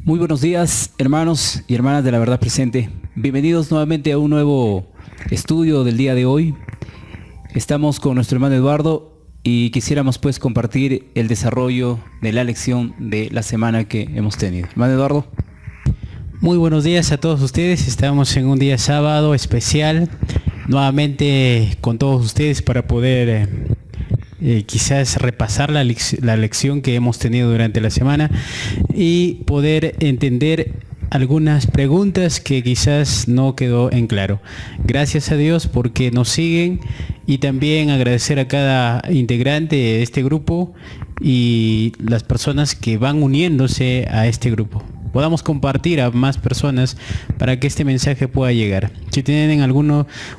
Muy buenos días, hermanos y hermanas de la verdad presente. Bienvenidos nuevamente a un nuevo estudio del día de hoy. Estamos con nuestro hermano Eduardo y quisiéramos pues compartir el desarrollo de la lección de la semana que hemos tenido. Hermano Eduardo. Muy buenos días a todos ustedes. Estamos en un día sábado especial, nuevamente con todos ustedes para poder quizás repasar la lección que hemos tenido durante la semana y poder entender algunas preguntas que quizás no quedó en claro. Gracias a Dios porque nos siguen, y también agradecer a cada integrante de este grupo y las personas que van uniéndose a este grupo. Podamos compartir a más personas para que este mensaje pueda llegar. Si tienen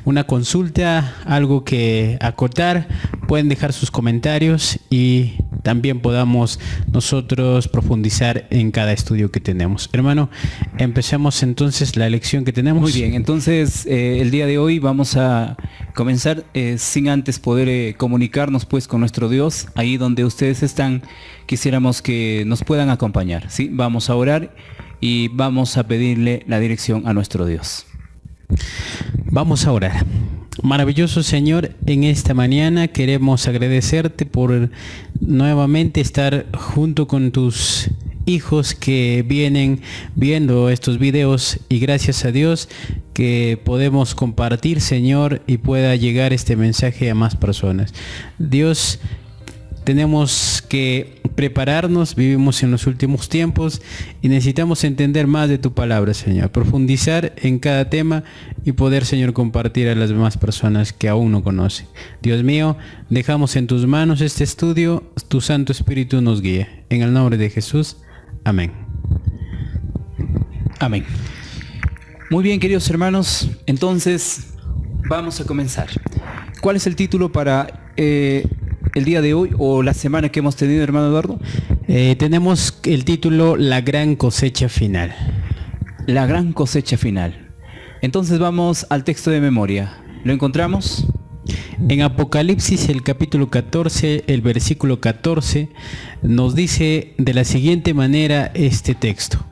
una consulta, algo que acotar, pueden dejar sus comentarios y también podamos nosotros profundizar en cada estudio que tenemos. Hermano, empecemos entonces la lección que tenemos. Muy bien, entonces el día de hoy vamos a comenzar sin antes poder comunicarnos pues con nuestro Dios. Ahí donde ustedes están, quisiéramos que nos puedan acompañar, ¿sí? Vamos a orar y vamos a pedirle la dirección a nuestro Dios. Vamos a orar. Maravilloso Señor, en esta mañana queremos agradecerte por nuevamente estar junto con tus hijos que vienen viendo estos videos, y gracias a Dios que podemos compartir, Señor, y pueda llegar este mensaje a más personas. Dios, tenemos que prepararnos, vivimos en los últimos tiempos y necesitamos entender más de tu palabra, Señor, profundizar en cada tema y poder, Señor, compartir a las demás personas que aún no conocen. Dios mío, dejamos en tus manos este estudio, tu Santo Espíritu nos guía. En el nombre de Jesús, amén. Amén. Muy bien, queridos hermanos, entonces vamos a comenzar. ¿Cuál es el título para el día de hoy o la semana que hemos tenido, hermano Eduardo? Tenemos el título La gran cosecha final. La gran cosecha final. Entonces vamos al texto de memoria. ¿Lo encontramos? En Apocalipsis, el capítulo 14, el versículo 14, nos dice de la siguiente manera este texto.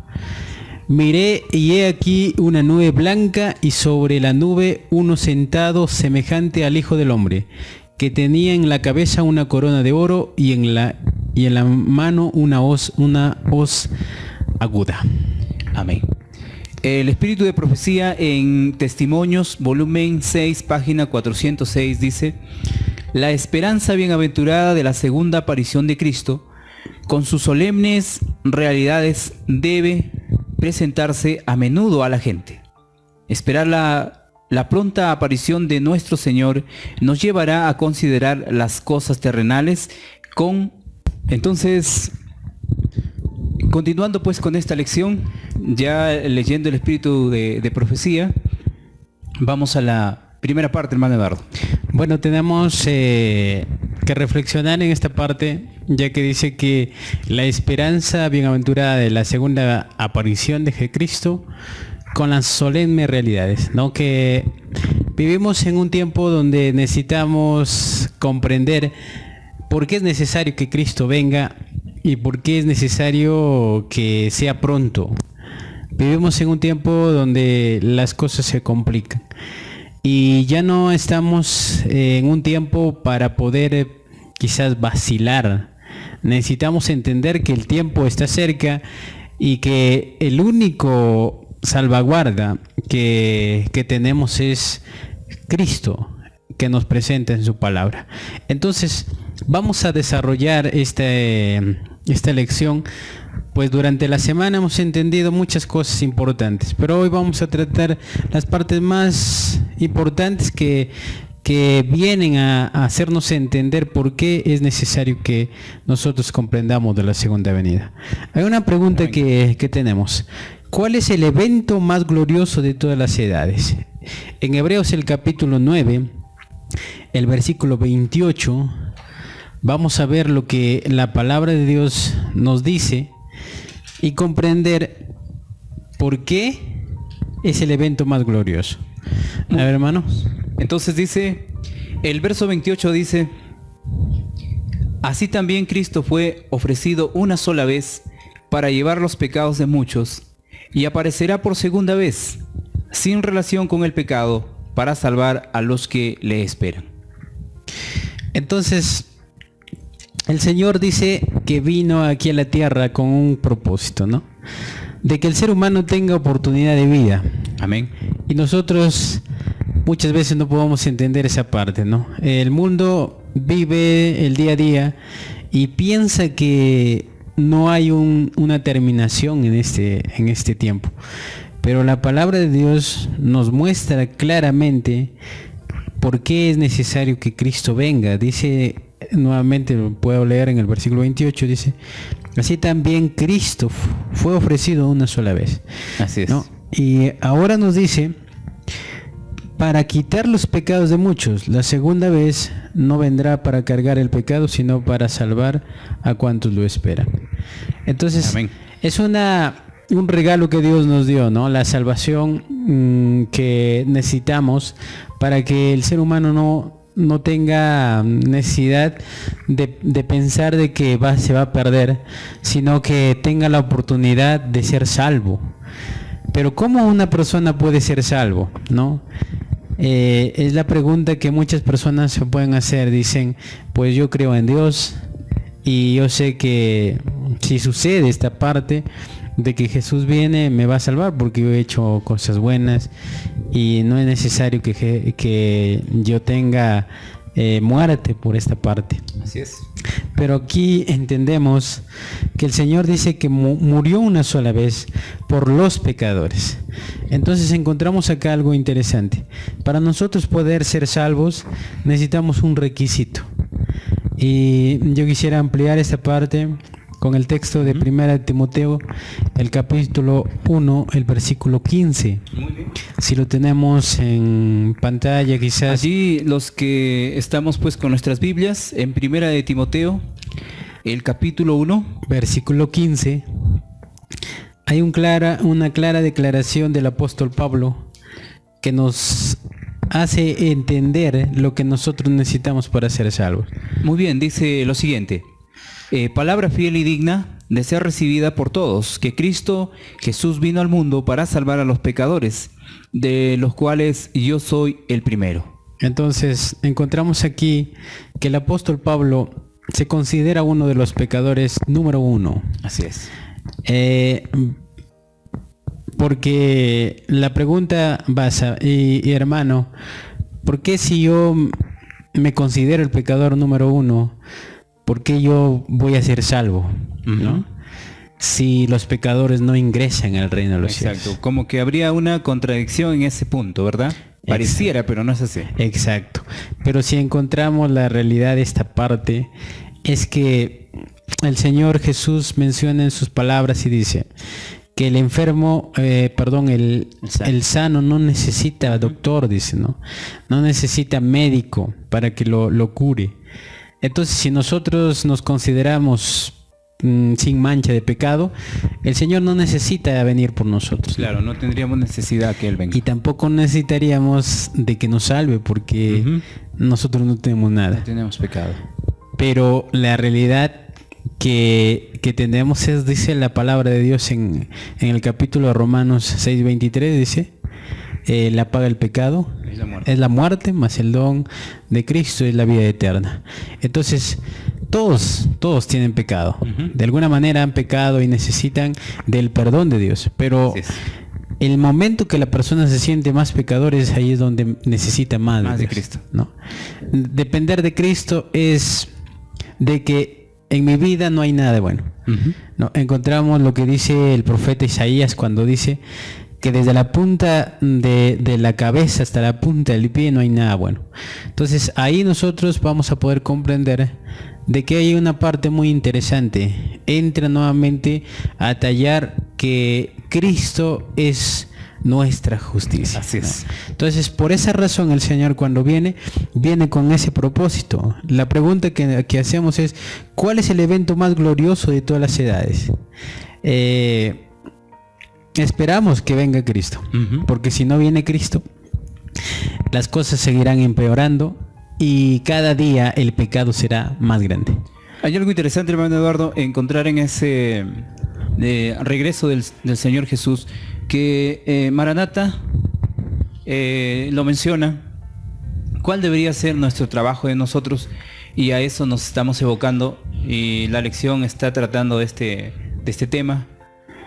Miré y he aquí una nube blanca, y sobre la nube uno sentado semejante al Hijo del Hombre, que tenía en la cabeza una corona de oro y en la mano una hoz aguda. Amén. El Espíritu de Profecía en Testimonios, volumen 6, página 406, dice: la esperanza bienaventurada de la segunda aparición de Cristo, con sus solemnes realidades, debe presentarse a menudo a la gente. Esperar la pronta aparición de nuestro Señor nos llevará a considerar las cosas terrenales Entonces, continuando pues con esta lección, ya leyendo el Espíritu de Profecía, vamos a la primera parte, hermano Eduardo. Bueno, tenemos que reflexionar en esta parte, ya que dice que la esperanza bienaventurada de la segunda aparición de Jesucristo, con las solemnes realidades, ¿no? Que vivimos en un tiempo donde necesitamos comprender por qué es necesario que Cristo venga y por qué es necesario que sea pronto. Vivimos en un tiempo donde las cosas se complican y ya no estamos en un tiempo para poder quizás vacilar. Necesitamos entender que el tiempo está cerca y que el único salvaguarda que tenemos es Cristo, que nos presenta en su palabra. Entonces vamos a desarrollar esta lección, pues durante la semana hemos entendido muchas cosas importantes, pero hoy vamos a tratar las partes más importantes que vienen a hacernos entender por qué es necesario que nosotros comprendamos de la segunda venida. Hay una pregunta que tenemos: ¿cuál es el evento más glorioso de todas las edades? En Hebreos, el capítulo 9, el versículo 28, vamos a ver lo que la palabra de Dios nos dice y comprender por qué es el evento más glorioso. A ver, hermano. Entonces dice, el verso 28 dice: así también Cristo fue ofrecido una sola vez para llevar los pecados de muchos, y aparecerá por segunda vez, sin relación con el pecado, para salvar a los que le esperan. Entonces, el Señor dice que vino aquí a la tierra con un propósito, ¿no? De que el ser humano tenga oportunidad de vida. Amén. Y nosotros muchas veces no podemos entender esa parte, ¿no? El mundo vive el día a día y piensa que no hay una terminación en este tiempo. Pero la palabra de Dios nos muestra claramente por qué es necesario que Cristo venga. Dice, nuevamente lo puedo leer en el versículo 28, dice: así también Cristo fue ofrecido una sola vez. Así es. ¿No? Y ahora nos dice, para quitar los pecados de muchos, la segunda vez no vendrá para cargar el pecado, sino para salvar a cuantos lo esperan. Entonces, amén, es un regalo que Dios nos dio, ¿no? La salvación que necesitamos para que el ser humano no tenga necesidad de pensar de que se va a perder, sino que tenga la oportunidad de ser salvo. Pero ¿cómo una persona puede ser salvo, no? Es la pregunta que muchas personas se pueden hacer. Dicen, pues yo creo en Dios y yo sé que si sucede esta parte de que Jesús viene, me va a salvar porque yo he hecho cosas buenas y no es necesario que yo tenga muerte por esta parte. Así es. Pero aquí entendemos que el Señor dice que murió una sola vez por los pecadores. Entonces encontramos acá algo interesante. Para nosotros poder ser salvos necesitamos un requisito. Y yo quisiera ampliar esta parte con el texto de 1 Timoteo, el capítulo 1, el versículo 15. Muy bien. Si lo tenemos en pantalla quizás. Allí los que estamos pues con nuestras Biblias, en 1 de Timoteo, el capítulo 1. Versículo 15. Hay una clara declaración del apóstol Pablo que nos hace entender lo que nosotros necesitamos para ser salvos. Muy bien, dice lo siguiente. Palabra fiel y digna de ser recibida por todos, que Cristo Jesús vino al mundo para salvar a los pecadores, de los cuales yo soy el primero. Entonces encontramos aquí que el apóstol Pablo se considera uno de los pecadores número 1. Así es. Porque la pregunta basa, y hermano, ¿por qué si yo me considero el pecador número 1, por qué yo voy a ser salvo? ¿No? Si los pecadores no ingresan al reino de los cielos. Exacto, como que habría una contradicción en ese punto, ¿verdad? Pareciera, exacto, pero no es así. Exacto. Pero si encontramos la realidad de esta parte, es que el Señor Jesús menciona en sus palabras y dice que el enfermo, el sano no necesita doctor, dice, ¿no? No necesita médico para que lo cure. Entonces, si nosotros nos consideramos sin mancha de pecado, el Señor no necesita venir por nosotros. Claro, no tendríamos necesidad que Él venga. Y tampoco necesitaríamos de que nos salve porque nosotros no tenemos nada. No tenemos pecado. Pero la realidad que tenemos es, dice la palabra de Dios en el capítulo de Romanos 6:23, dice, la paga del pecado es la muerte, más el don de Cristo es la vida eterna. Entonces, todos tienen pecado. De alguna manera han pecado y necesitan del perdón de Dios. Pero el momento que la persona se siente más pecador es ahí es donde necesita más de Cristo, ¿no? Depender de Cristo es de que en mi vida no hay nada de bueno. ¿No? Encontramos lo que dice el profeta Isaías cuando dice que desde la punta de la cabeza hasta la punta del pie no hay nada bueno. Entonces ahí nosotros vamos a poder comprender de que hay una parte muy interesante. Entra nuevamente a tallar que Cristo es nuestra justicia. Así es. ¿No? Entonces, por esa razón el Señor cuando viene con ese propósito. La pregunta que hacemos es, ¿cuál es el evento más glorioso de todas las edades? Esperamos que venga Cristo, porque si no viene Cristo, las cosas seguirán empeorando y cada día el pecado será más grande. Hay algo interesante, hermano Eduardo, encontrar en ese regreso del Señor Jesús, que Maranatha lo menciona. ¿Cuál debería ser nuestro trabajo de nosotros? Y a eso nos estamos evocando, y la lección está tratando de este tema,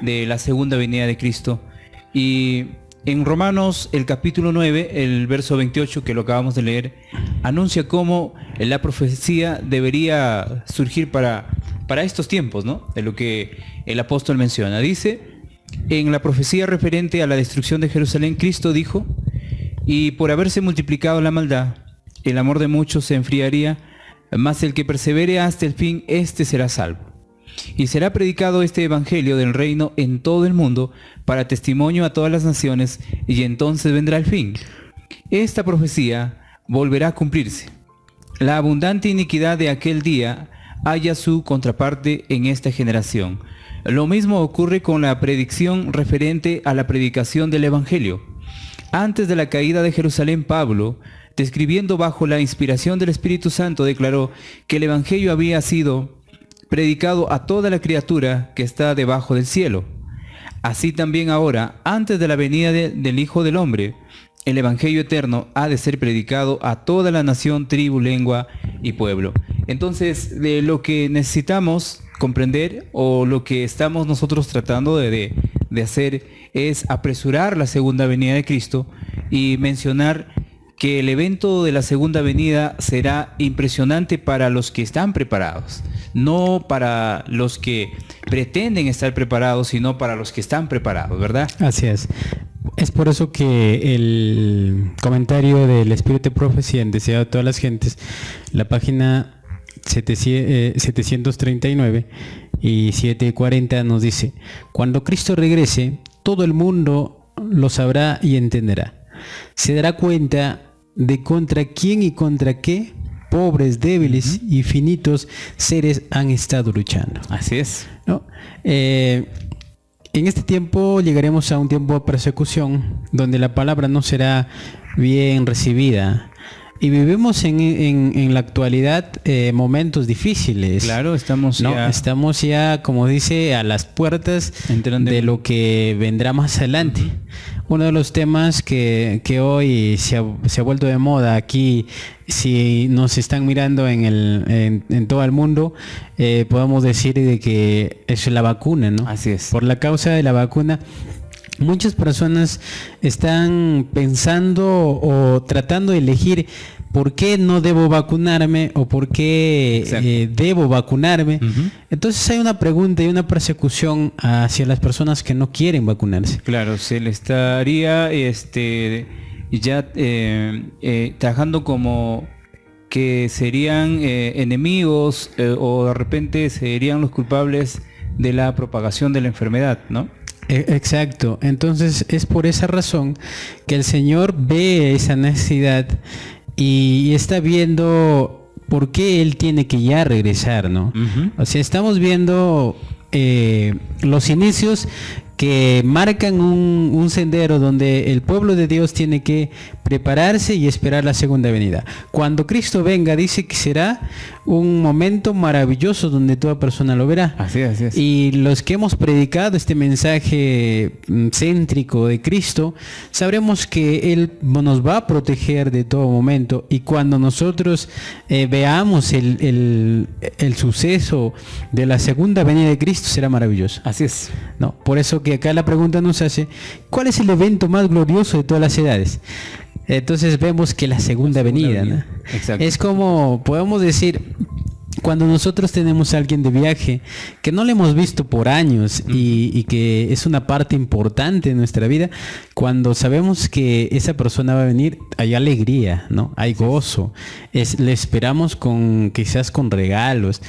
de la segunda venida de Cristo. Y en Romanos, el capítulo 9, el verso 28, que lo acabamos de leer, anuncia cómo la profecía debería surgir para estos tiempos, ¿no? De lo que el apóstol menciona. Dice, en la profecía referente a la destrucción de Jerusalén, Cristo dijo: y por haberse multiplicado la maldad, el amor de muchos se enfriaría, mas el que persevere hasta el fin, éste será salvo. Y será predicado este evangelio del reino en todo el mundo, para testimonio a todas las naciones, y entonces vendrá el fin. Esta profecía volverá a cumplirse. La abundante iniquidad de aquel día halla su contraparte en esta generación. Lo mismo ocurre con la predicción referente a la predicación del evangelio. Antes de la caída de Jerusalén, Pablo, describiendo bajo la inspiración del Espíritu Santo, declaró que el evangelio había sido predicado a toda la criatura que está debajo del cielo. Así también ahora, antes de la venida del Hijo del Hombre, el evangelio eterno ha de ser predicado a toda la nación, tribu, lengua y pueblo. Entonces, de lo que necesitamos comprender, o lo que estamos nosotros tratando de hacer, es apresurar la segunda venida de Cristo y mencionar que el evento de la segunda venida será impresionante para los que están preparados, no para los que pretenden estar preparados, sino para los que están preparados, ¿verdad? Así es. Es por eso que el comentario del Espíritu de Profecía en Deseado de todas las gentes, la página 739 y 740 nos dice: cuando Cristo regrese, todo el mundo lo sabrá y entenderá. Se dará cuenta de contra quién y contra qué pobres, débiles y finitos seres han estado luchando. Así es. ¿No? En este tiempo llegaremos a un tiempo de persecución donde la palabra no será bien recibida. Y vivimos en la actualidad momentos difíciles. Claro, estamos ya, como dice, a las puertas de lo que vendrá más adelante. Uno de los temas que hoy se ha vuelto de moda aquí, si nos están mirando en todo el mundo, podemos decir de que es la vacuna, ¿no? Así es. Por la causa de la vacuna, muchas personas están pensando o tratando de elegir por qué no debo vacunarme o por qué debo vacunarme. Entonces hay una pregunta y una persecución hacia las personas que no quieren vacunarse. Claro, se le estaría trabajando como que serían enemigos o de repente serían los culpables de la propagación de la enfermedad, ¿no? Exacto. Entonces es por esa razón que el Señor ve esa necesidad y está viendo por qué Él tiene que ya regresar, ¿no? O sea, estamos viendo los inicios que marcan un sendero donde el pueblo de Dios tiene que prepararse y esperar la segunda venida. Cuando Cristo venga, dice que será un momento maravilloso donde toda persona lo verá. Así es. Y los que hemos predicado este mensaje céntrico de Cristo, sabremos que Él nos va a proteger de todo momento, y cuando nosotros veamos el suceso de la segunda venida de Cristo, será maravilloso. Así es. No, por eso que acá la pregunta nos hace: ¿cuál es el evento más glorioso de todas las edades? Entonces vemos que la segunda venida, ¿no? Exacto. Es como, podemos decir, cuando nosotros tenemos a alguien de viaje que no le hemos visto por años y que es una parte importante de nuestra vida, cuando sabemos que esa persona va a venir, hay alegría, ¿no? Hay gozo. Le esperamos quizás con regalos.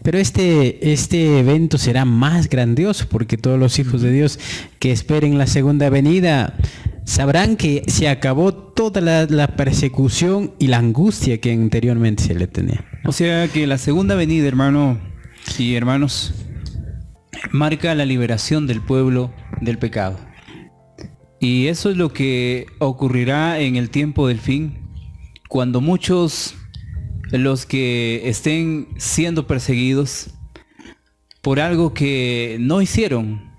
Pero este evento será más grandioso, porque todos los hijos de Dios que esperen la segunda venida sabrán que se acabó toda la persecución y la angustia que anteriormente se le tenía. O sea que la segunda venida, hermano y hermanos, marca la liberación del pueblo del pecado. Y eso es lo que ocurrirá en el tiempo del fin, cuando muchos, los que estén siendo perseguidos por algo que no hicieron,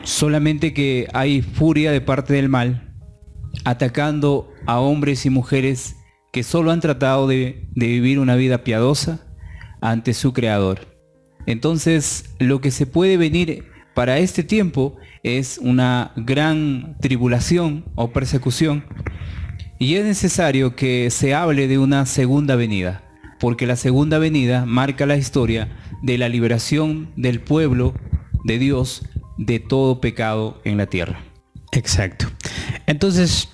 solamente que hay furia de parte del mal, atacando a hombres y mujeres que solo han tratado de vivir una vida piadosa ante su Creador. Entonces, lo que se puede venir para este tiempo es una gran tribulación o persecución, y es necesario que se hable de una segunda venida, porque la segunda venida marca la historia de la liberación del pueblo de Dios de todo pecado en la tierra. Exacto. Entonces,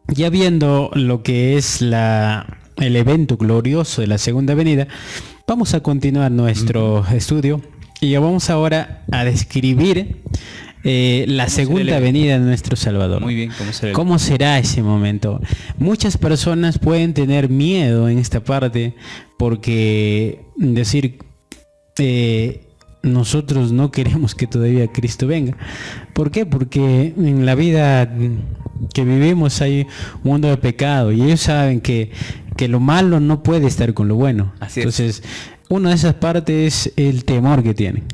ya viendo lo que es el evento glorioso de la segunda venida, vamos a continuar nuestro estudio y ya vamos ahora a describir la segunda venida de nuestro Salvador. Muy bien, ¿Cómo será ese momento? Muchas personas pueden tener miedo en esta parte porque decir nosotros no queremos que todavía Cristo venga. ¿Por qué? Porque en la vida que vivimos hay un mundo de pecado y ellos saben que lo malo no puede estar con lo bueno. Así Entonces, una de esas partes es el temor que tienen.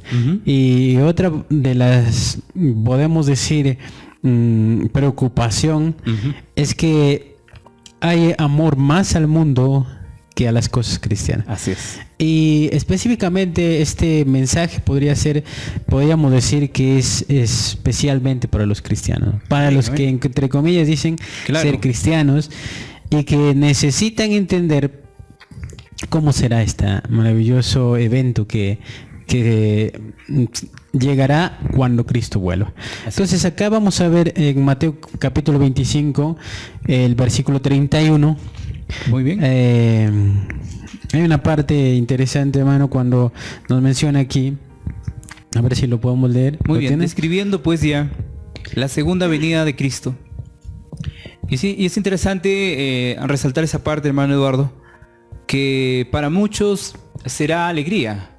Y otra de las, podemos decir, preocupación es que hay amor más al mundo que a las cosas cristianas. Así es. Y específicamente este mensaje podríamos decir que es especialmente para los cristianos, para los que entre comillas dicen ser cristianos y que necesitan entender cómo será este maravilloso evento que llegará cuando Cristo vuelva. Entonces acá vamos a ver en Mateo capítulo 25, el versículo 31. Muy bien. Hay una parte interesante, hermano, cuando nos menciona aquí. A ver si lo podemos leer. Muy bien, ¿Tienes? describiendo pues ya la segunda venida de Cristo. Y sí, y es interesante resaltar esa parte, hermano Eduardo, que para muchos será alegría,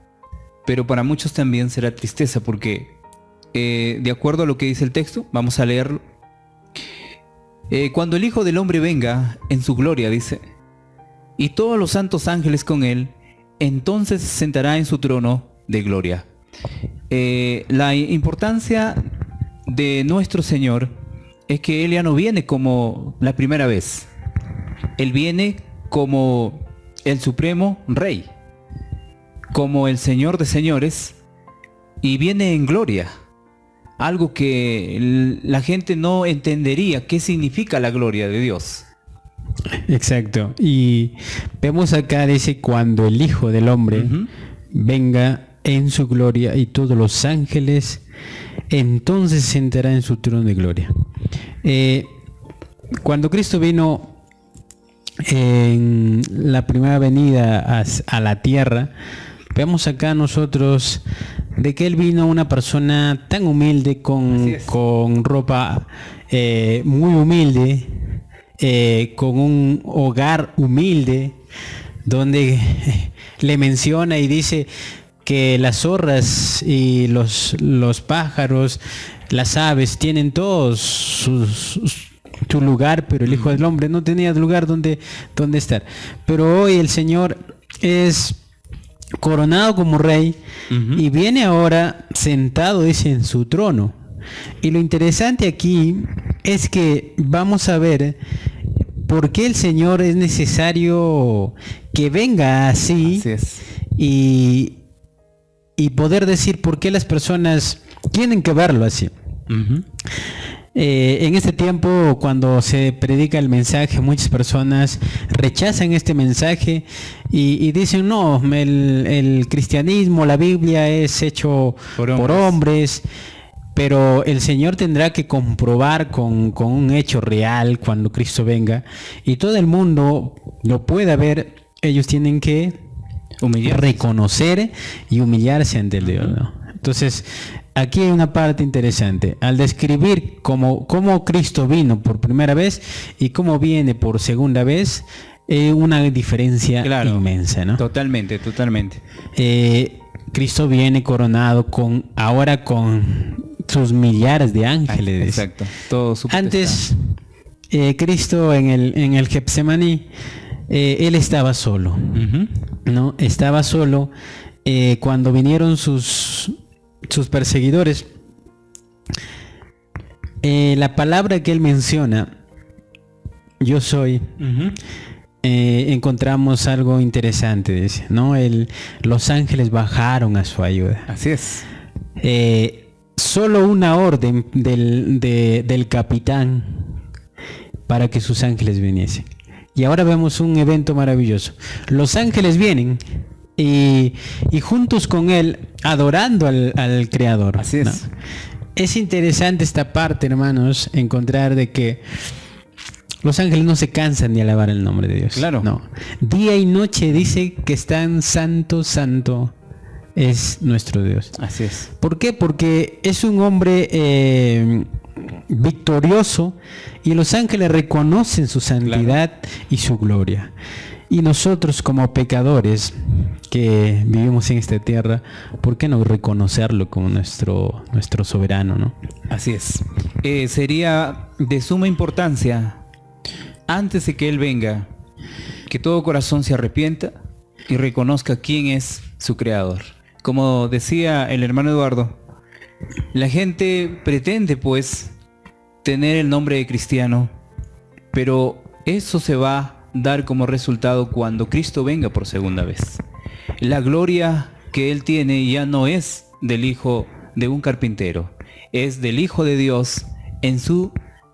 pero para muchos también será tristeza, porque de acuerdo a lo que dice el texto, vamos a leerlo. Cuando el Hijo del Hombre venga en su gloria, dice, y todos los santos ángeles con él, entonces se sentará en su trono de gloria. La importancia de nuestro Señor es que Él ya no viene como la primera vez. Él viene como el Supremo Rey, como el Señor de señores, y viene en gloria. Algo que la gente no entendería qué significa la gloria de Dios. Exacto. Y vemos acá, dice, cuando el Hijo del Hombre venga en su gloria y todos los ángeles, entonces se sentará en su trono de gloria. Cuando Cristo vino en la primera venida a la tierra, vemos acá nosotros de que Él vino una persona tan humilde, con ropa muy humilde, con un hogar humilde, donde le menciona y dice que las zorras y los pájaros, las aves, tienen todos su lugar, pero el Hijo del Hombre no tenía lugar donde estar. Pero hoy el Señor es coronado como rey y viene ahora sentado, dice, en su trono. Y lo interesante aquí es que vamos a ver por qué el Señor es necesario que venga así. Así es. Y poder decir por qué las personas tienen que verlo así. En este tiempo, cuando se predica el mensaje, muchas personas rechazan este mensaje y dicen, no, el cristianismo, la Biblia es hecho por hombres. Pero el Señor tendrá que comprobar con un hecho real cuando Cristo venga y todo el mundo lo pueda ver. Ellos tienen que reconocer y humillarse ante el Dios, ¿no? Entonces, aquí hay una parte interesante. Al describir cómo Cristo vino por primera vez y cómo viene por segunda vez, una diferencia inmensa, ¿no? Totalmente. Cristo viene coronado con sus millares de ángeles. Exacto. Todo su Antes, Cristo en el Getsemaní, Él estaba solo. ¿No? Estaba solo cuando vinieron sus perseguidores, la palabra que él menciona, yo soy, encontramos algo interesante, dice, ¿no? Los ángeles bajaron a su ayuda. Así es. Solo una orden del capitán para que sus ángeles viniesen. Y ahora vemos un evento maravilloso. Los ángeles vienen y juntos con él, adorando al Creador. Así es. ¿No? Es interesante esta parte, hermanos, encontrar de que los ángeles no se cansan de alabar el nombre de Dios. Claro. No. Día y noche dice que están santo, santo es nuestro Dios. Así es. ¿Por qué? Porque es un hombre victorioso y los ángeles reconocen su santidad y su gloria. Y nosotros como pecadores que vivimos en esta tierra, ¿por qué no reconocerlo como nuestro soberano, no? Así es. Sería de suma importancia, antes de que Él venga, que todo corazón se arrepienta y reconozca quién es su creador. Como decía el hermano Eduardo, la gente pretende pues tener el nombre de cristiano, pero eso se va a dar como resultado cuando Cristo venga por segunda vez. La gloria que Él tiene ya no es del hijo de un carpintero, es del Hijo de Dios en su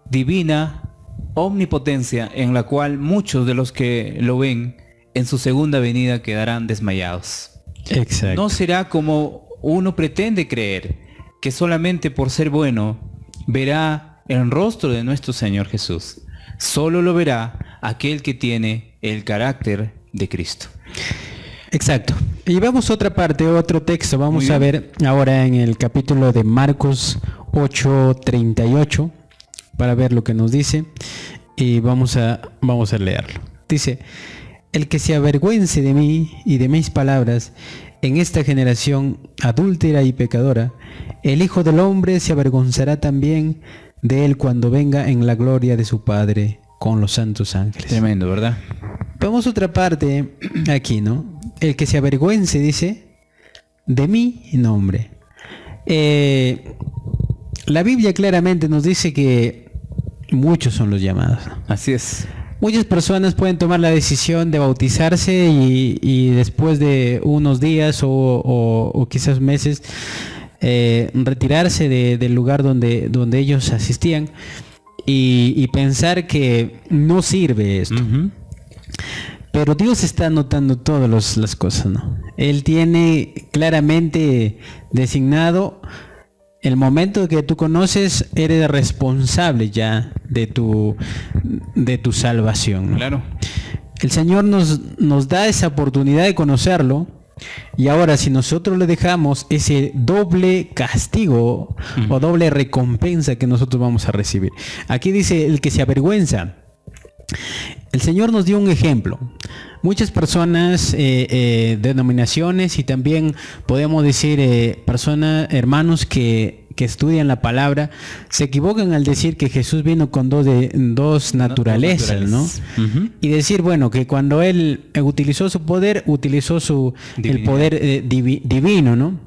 divina omnipotencia, en la cual muchos de los que lo ven en su segunda venida quedarán desmayados. Exacto. No será como uno pretende creer, que solamente por ser bueno verá el rostro de nuestro Señor Jesús. Solo lo verá aquel que tiene el carácter de Cristo. Exacto. Y vamos a otra parte, otro texto. Vamos a ver ahora en el capítulo de Marcos 8:38 para ver lo que nos dice. Y vamos a leerlo. Dice: el que se avergüence de mí y de mis palabras en esta generación adúltera y pecadora, el Hijo del Hombre se avergonzará también de él cuando venga en la gloria de su Padre con los santos ángeles. Tremendo, ¿verdad? Vamos a otra parte aquí, ¿no? El que se avergüence, dice, de mi nombre. La Biblia claramente nos dice que muchos son los llamados, ¿no? Así es. Muchas personas pueden tomar la decisión de bautizarse y después de unos días o quizás meses retirarse del lugar donde ellos asistían y pensar que no sirve esto. Pero Dios está anotando todas las cosas, ¿no? Él tiene claramente designado el momento que tú conoces, eres responsable ya de tu salvación, ¿no? Claro. El Señor nos da esa oportunidad de conocerlo. Y ahora, si nosotros le dejamos, ese doble castigo o doble recompensa que nosotros vamos a recibir. Aquí dice el que se avergüenza. El Señor nos dio un ejemplo. Muchas personas, denominaciones y también podemos decir hermanos que estudian la palabra, se equivocan al decir que Jesús vino con dos naturalezas, ¿no? Y decir, bueno, que cuando Él utilizó su poder, utilizó el poder divino, ¿no?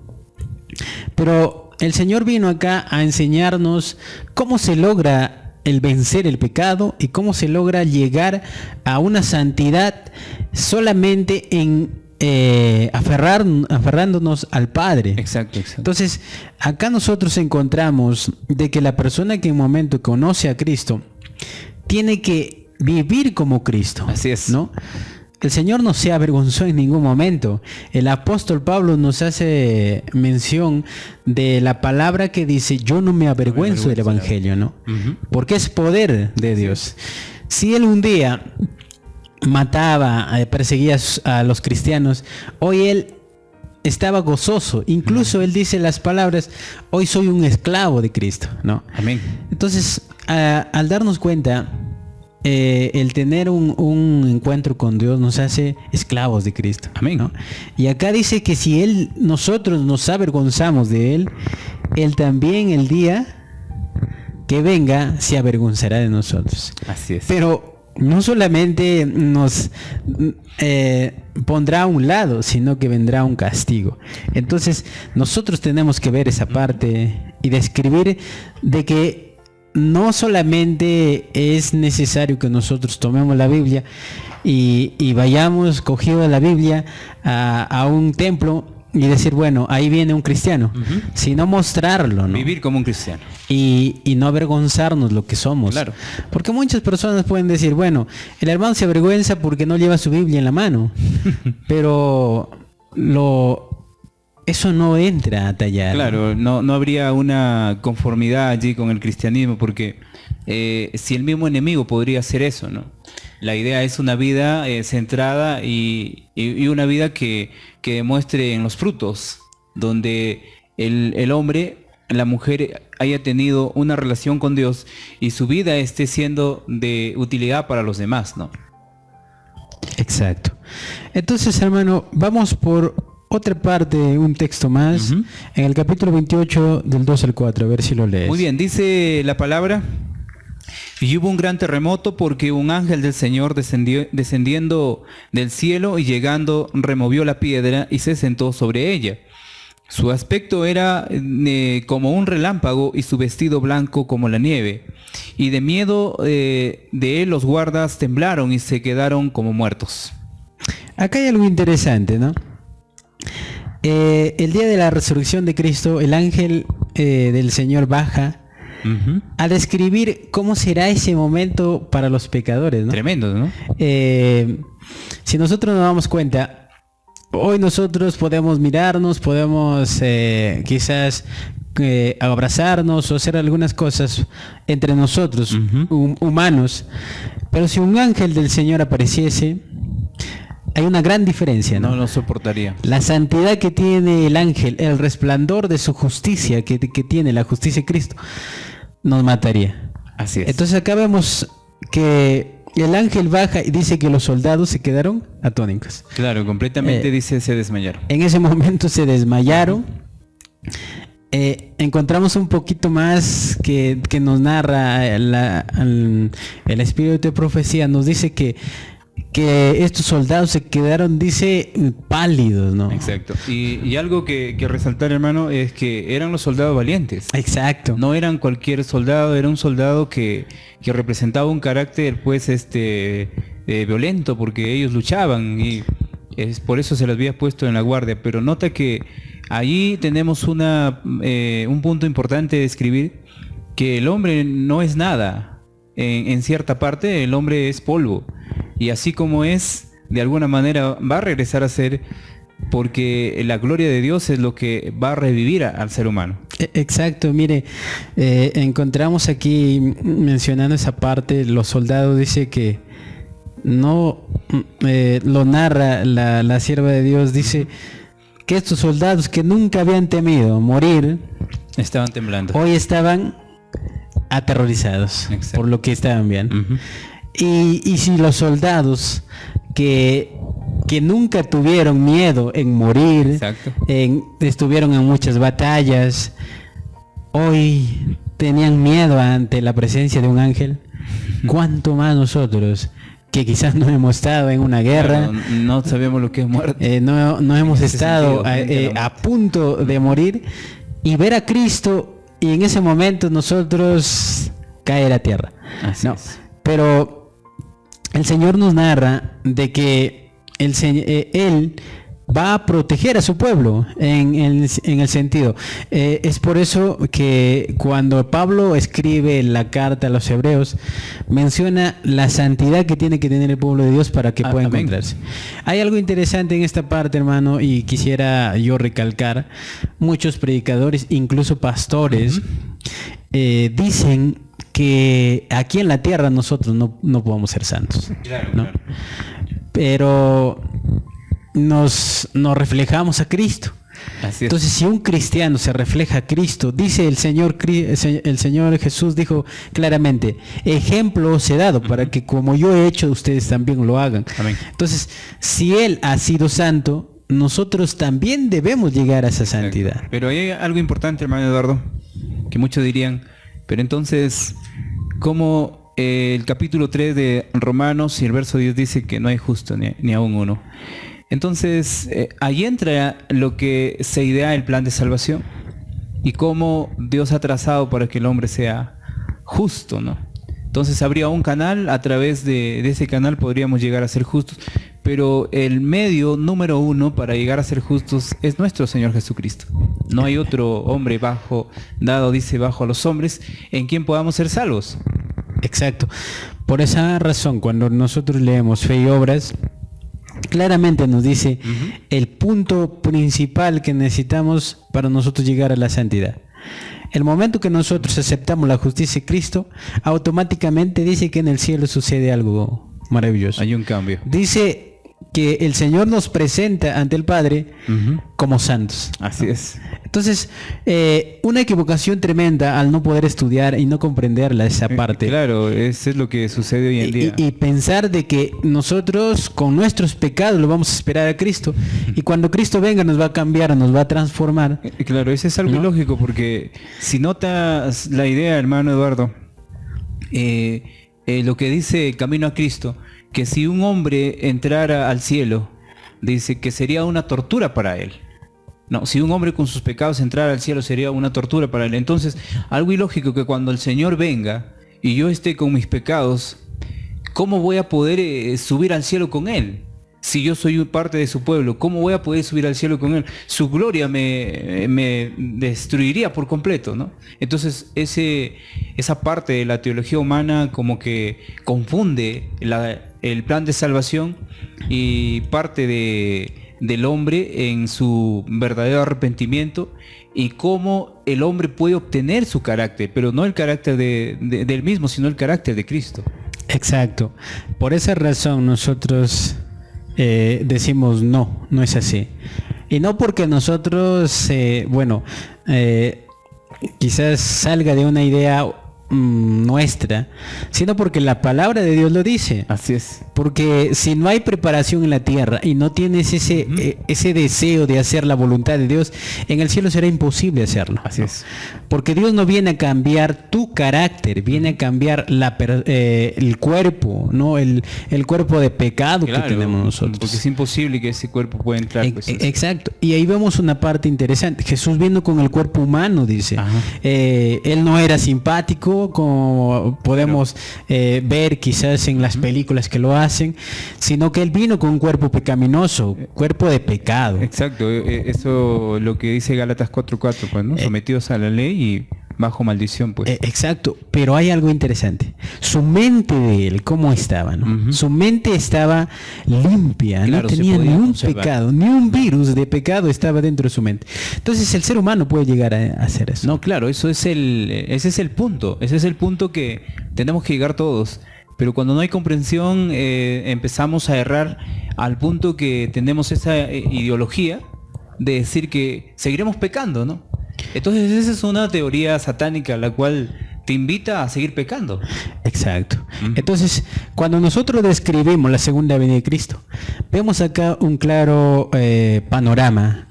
Pero el Señor vino acá a enseñarnos cómo se logra el vencer el pecado y cómo se logra llegar a una santidad solamente en aferrándonos al Padre. Exacto. Entonces, acá nosotros encontramos de que la persona que en un momento conoce a Cristo tiene que vivir como Cristo. Así es, ¿no? El Señor no se avergonzó en ningún momento. El apóstol Pablo nos hace mención de la palabra que dice: yo no me avergüenzo del Evangelio, ¿no? Porque es poder de Dios. Si Él un día mataba, perseguía a los cristianos, hoy Él estaba gozoso. Incluso Él dice las palabras: hoy soy un esclavo de Cristo, ¿no? Amén. Entonces, al darnos cuenta, el tener un encuentro con Dios nos hace esclavos de Cristo. Amén. ¿no? Y acá dice que si nosotros nos avergonzamos de Él, Él también el día que venga se avergonzará de nosotros. Así es. Pero no solamente nos pondrá a un lado, sino que vendrá un castigo. Entonces, nosotros tenemos que ver esa parte y describir de que no solamente es necesario que nosotros tomemos la Biblia y vayamos cogiendo la Biblia a un templo y decir, bueno, ahí viene un cristiano, sino mostrarlo, ¿no? Vivir como un cristiano. Y no avergonzarnos lo que somos. Claro. Porque muchas personas pueden decir, bueno, el hermano se avergüenza porque no lleva su Biblia en la mano. Pero eso no entra a tallar. Claro, no habría una conformidad allí con el cristianismo, porque si el mismo enemigo podría hacer eso, ¿no? La idea es una vida centrada y una vida que demuestre en los frutos, donde el hombre, la mujer haya tenido una relación con Dios y su vida esté siendo de utilidad para los demás, ¿no? Exacto. Entonces, hermano, vamos por otra parte, un texto más, en el capítulo 28 del 2 al 4, a ver si lo lees. Muy bien, dice la palabra: y hubo un gran terremoto porque un ángel del Señor descendiendo del cielo y llegando removió la piedra y se sentó sobre ella. Su aspecto era como un relámpago y su vestido blanco como la nieve. Y de miedo de él los guardas temblaron y se quedaron como muertos. Acá hay algo interesante, ¿no? El día de la resurrección de Cristo, el ángel del Señor baja a describir cómo será ese momento para los pecadores, ¿no? Tremendo, ¿no? Si nosotros nos damos cuenta, hoy nosotros podemos mirarnos, podemos quizás abrazarnos o hacer algunas cosas entre nosotros, humanos, pero si un ángel del Señor apareciese, hay una gran diferencia, ¿no? No lo soportaría. La santidad que tiene el ángel, el resplandor de su justicia que tiene la justicia de Cristo, nos mataría. Así es. Entonces acá vemos que el ángel baja y dice que los soldados se quedaron atónitos. Claro, completamente dice se desmayaron. En ese momento se desmayaron. Encontramos un poquito más que nos narra el espíritu de profecía. Nos dice que estos soldados se quedaron, dice, pálidos, ¿no? Exacto. Y algo que resaltar, hermano, es que eran los soldados valientes. Exacto. No eran cualquier soldado, era un soldado que representaba un carácter, pues, violento, porque ellos luchaban y por eso se los había puesto en la guardia. Pero nota que allí tenemos un punto importante de escribir, que el hombre no es nada. En cierta parte, el hombre es polvo. Y así como es, de alguna manera va a regresar a ser, porque la gloria de Dios es lo que va a revivir al ser humano. Exacto, mire, encontramos aquí mencionando esa parte, los soldados, dice que no lo narra la sierva de Dios, dice que estos soldados que nunca habían temido morir, estaban temblando. Hoy estaban aterrorizados. Exacto. Por lo que estaban viendo. Y si los soldados que nunca tuvieron miedo en morir, exacto, estuvieron en muchas batallas, hoy tenían miedo ante la presencia de un ángel, ¿cuánto más nosotros que quizás no hemos estado en una guerra? Claro, no sabemos lo que es muerte. No hemos estado a punto de morir y ver a Cristo y en ese momento nosotros caer a tierra. Así es. Pero el Señor nos narra de que Él va a proteger a su pueblo en el sentido. Es por eso que cuando Pablo escribe la carta a los hebreos, menciona la santidad que tiene que tener el pueblo de Dios para que pueda encontrarse. Hay algo interesante en esta parte, hermano, y quisiera yo recalcar. Muchos predicadores, incluso pastores, dicen que aquí en la tierra nosotros no podemos ser santos, claro, ¿no? Claro. Pero nos reflejamos a Cristo. Así es. Entonces, si un cristiano se refleja a Cristo, dice el Señor Jesús dijo claramente, ejemplo os he dado para que como yo he hecho, ustedes también lo hagan. Amén. Entonces, si Él ha sido santo, nosotros también debemos llegar a esa santidad. Pero hay algo importante, hermano Eduardo, que muchos dirían, pero entonces, ¿cómo el capítulo 3 de Romanos y el verso 10 dice que no hay justo ni aún uno. Entonces, ahí entra lo que se idea el plan de salvación y cómo Dios ha trazado para que el hombre sea justo, ¿no? Entonces habría un canal, a través de ese canal podríamos llegar a ser justos, pero el medio número uno para llegar a ser justos es nuestro Señor Jesucristo. No hay otro hombre bajo a los hombres, en quien podamos ser salvos. Exacto. Por esa razón, cuando nosotros leemos Fe y Obras, claramente nos dice el punto principal que necesitamos para nosotros llegar a la santidad. El momento que nosotros aceptamos la justicia de Cristo, automáticamente dice que en el cielo sucede algo maravilloso. Hay un cambio. Dice que el Señor nos presenta ante el Padre como santos. Así es. Entonces, una equivocación tremenda al no poder estudiar y no comprenderla esa parte. Claro, eso es lo que sucede hoy en día. Y pensar de que nosotros con nuestros pecados lo vamos a esperar a Cristo. Y cuando Cristo venga nos va a cambiar, nos va a transformar. Claro, eso es algo ilógico, porque si notas la idea, hermano Eduardo, lo que dice Camino a Cristo, que si un hombre entrara al cielo, dice que sería una tortura para él. No, si un hombre con sus pecados entrara al cielo sería una tortura para él. Entonces, algo ilógico que cuando el Señor venga y yo esté con mis pecados, ¿cómo voy a poder subir al cielo con él? Si yo soy parte de su pueblo, ¿cómo voy a poder subir al cielo con él? Su gloria me destruiría por completo, ¿no? Entonces, esa parte de la teología humana como que confunde el plan de salvación y parte del hombre en su verdadero arrepentimiento y cómo el hombre puede obtener su carácter, pero no el carácter del mismo, sino el carácter de Cristo. Exacto. Por esa razón nosotros decimos no es así. Y no porque nosotros, quizás salga de una idea nuestra, sino porque la palabra de Dios lo dice. Así es. Porque si no hay preparación en la tierra y no tienes ese deseo de hacer la voluntad de Dios, en el cielo será imposible hacerlo. Así es. Porque Dios no viene a cambiar tu carácter, viene a cambiar el cuerpo, ¿no? El cuerpo de pecado, claro, que tenemos nosotros. Porque es imposible que ese cuerpo pueda entrar. Exacto. Y ahí vemos una parte interesante. Jesús vino con el cuerpo humano, dice. Él no era simpático, como podemos ver quizás en las películas que lo hacen, sino que él vino con un cuerpo pecaminoso, cuerpo de pecado. Exacto, eso lo que dice Gálatas 4:4, pues, ¿no? Sometidos a la ley y bajo maldición, pues. Exacto, pero hay algo interesante. Su mente de él, ¿cómo estaba? ¿No? Su mente estaba limpia, claro, no tenía ni un pecado, ni un virus de pecado estaba dentro de su mente. Entonces el ser humano puede llegar a hacer eso. No, claro, ese es el punto que tenemos que llegar todos. Pero cuando no hay comprensión, empezamos a errar al punto que tenemos esa ideología de decir que seguiremos pecando, ¿no? Entonces esa es una teoría satánica la cual te invita a seguir pecando. Exacto. Entonces, cuando nosotros describimos la segunda venida de Cristo, vemos acá un claro panorama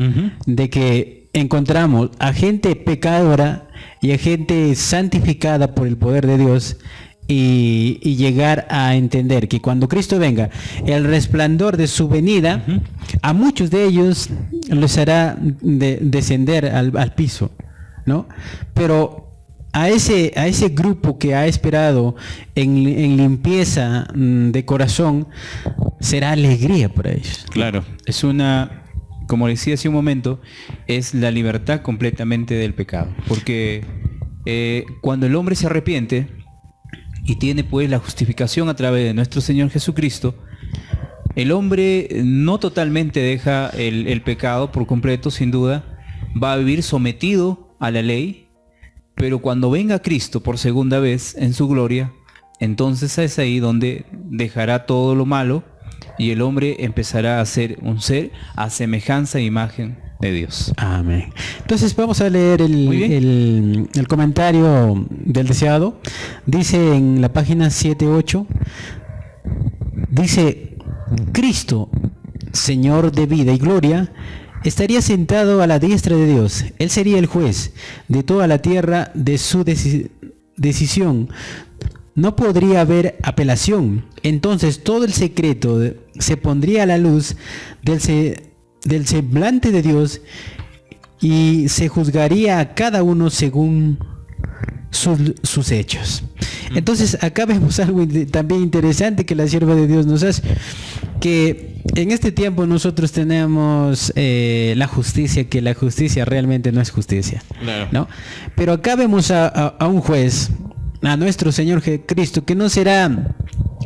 de que encontramos a gente pecadora y a gente santificada por el poder de Dios. Y llegar a entender que cuando Cristo venga, el resplandor de su venida, a muchos de ellos les hará descender al piso, ¿no? Pero a ese grupo que ha esperado en limpieza de corazón, será alegría para ellos. Claro, es como decía hace un momento, es la libertad completamente del pecado. Porque cuando el hombre se arrepiente y tiene pues la justificación a través de nuestro Señor Jesucristo, el hombre no totalmente deja el pecado por completo, sin duda, va a vivir sometido a la ley, pero cuando venga Cristo por segunda vez en su gloria, entonces es ahí donde dejará todo lo malo y el hombre empezará a ser un ser a semejanza e imagen de Dios. Amén. Entonces vamos a leer el comentario del deseado. Dice en la página 7-8, dice: Cristo, Señor de vida y gloria, estaría sentado a la diestra de Dios. Él sería el juez de toda la tierra, de su decisión no podría haber apelación. Entonces todo el secreto se pondría a la luz del semblante de Dios y se juzgaría a cada uno según sus hechos. Entonces acá vemos algo también interesante que la sierva de Dios nos hace, que en este tiempo nosotros tenemos la justicia, que la justicia realmente no es justicia, claro, ¿no? Pero acá vemos a un juez, a nuestro Señor Jesucristo, que no será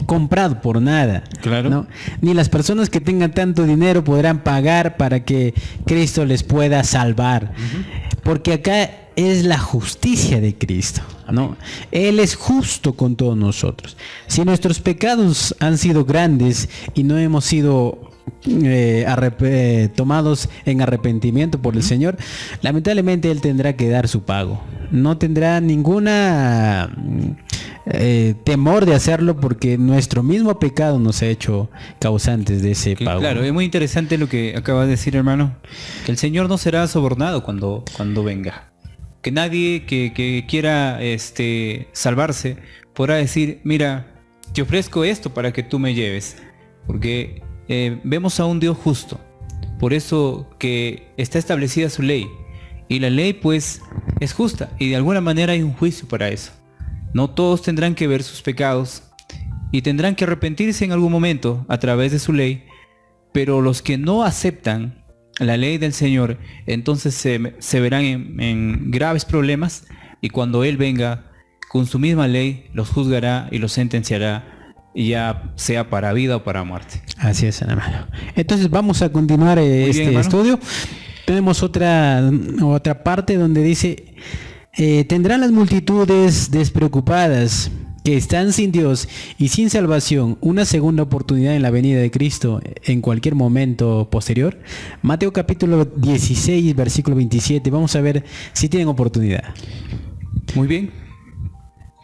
comprado por nada, claro, ¿no? Ni las personas que tengan tanto dinero podrán pagar para que Cristo les pueda salvar, porque acá es la justicia de Cristo, ¿no? Él es justo con todos nosotros. Si nuestros pecados han sido grandes y no hemos sido tomados en arrepentimiento por el Señor, lamentablemente Él tendrá que dar su pago. No tendrá ninguna temor de hacerlo, porque nuestro mismo pecado nos ha hecho causantes de ese pago. Claro, es muy interesante lo que acaba de decir, hermano, que el Señor no será sobornado cuando venga. Que nadie que quiera salvarse podrá decir, mira, te ofrezco esto para que tú me lleves. Porque vemos a un Dios justo. Por eso que está establecida su ley. Y la ley pues es justa. Y de alguna manera hay un juicio para eso. No todos tendrán que ver sus pecados. Y tendrán que arrepentirse en algún momento a través de su ley. Pero los que no aceptan la ley del Señor, entonces se verán en graves problemas, y cuando Él venga con su misma ley, los juzgará y los sentenciará, ya sea para vida o para muerte. Así es, hermano. Entonces vamos a continuar bien, estudio. Tenemos otra parte donde dice, tendrán las multitudes despreocupadas que están sin Dios y sin salvación una segunda oportunidad en la venida de Cristo en cualquier momento posterior. Mateo capítulo 16, versículo 27. Vamos a ver si tienen oportunidad. Muy bien.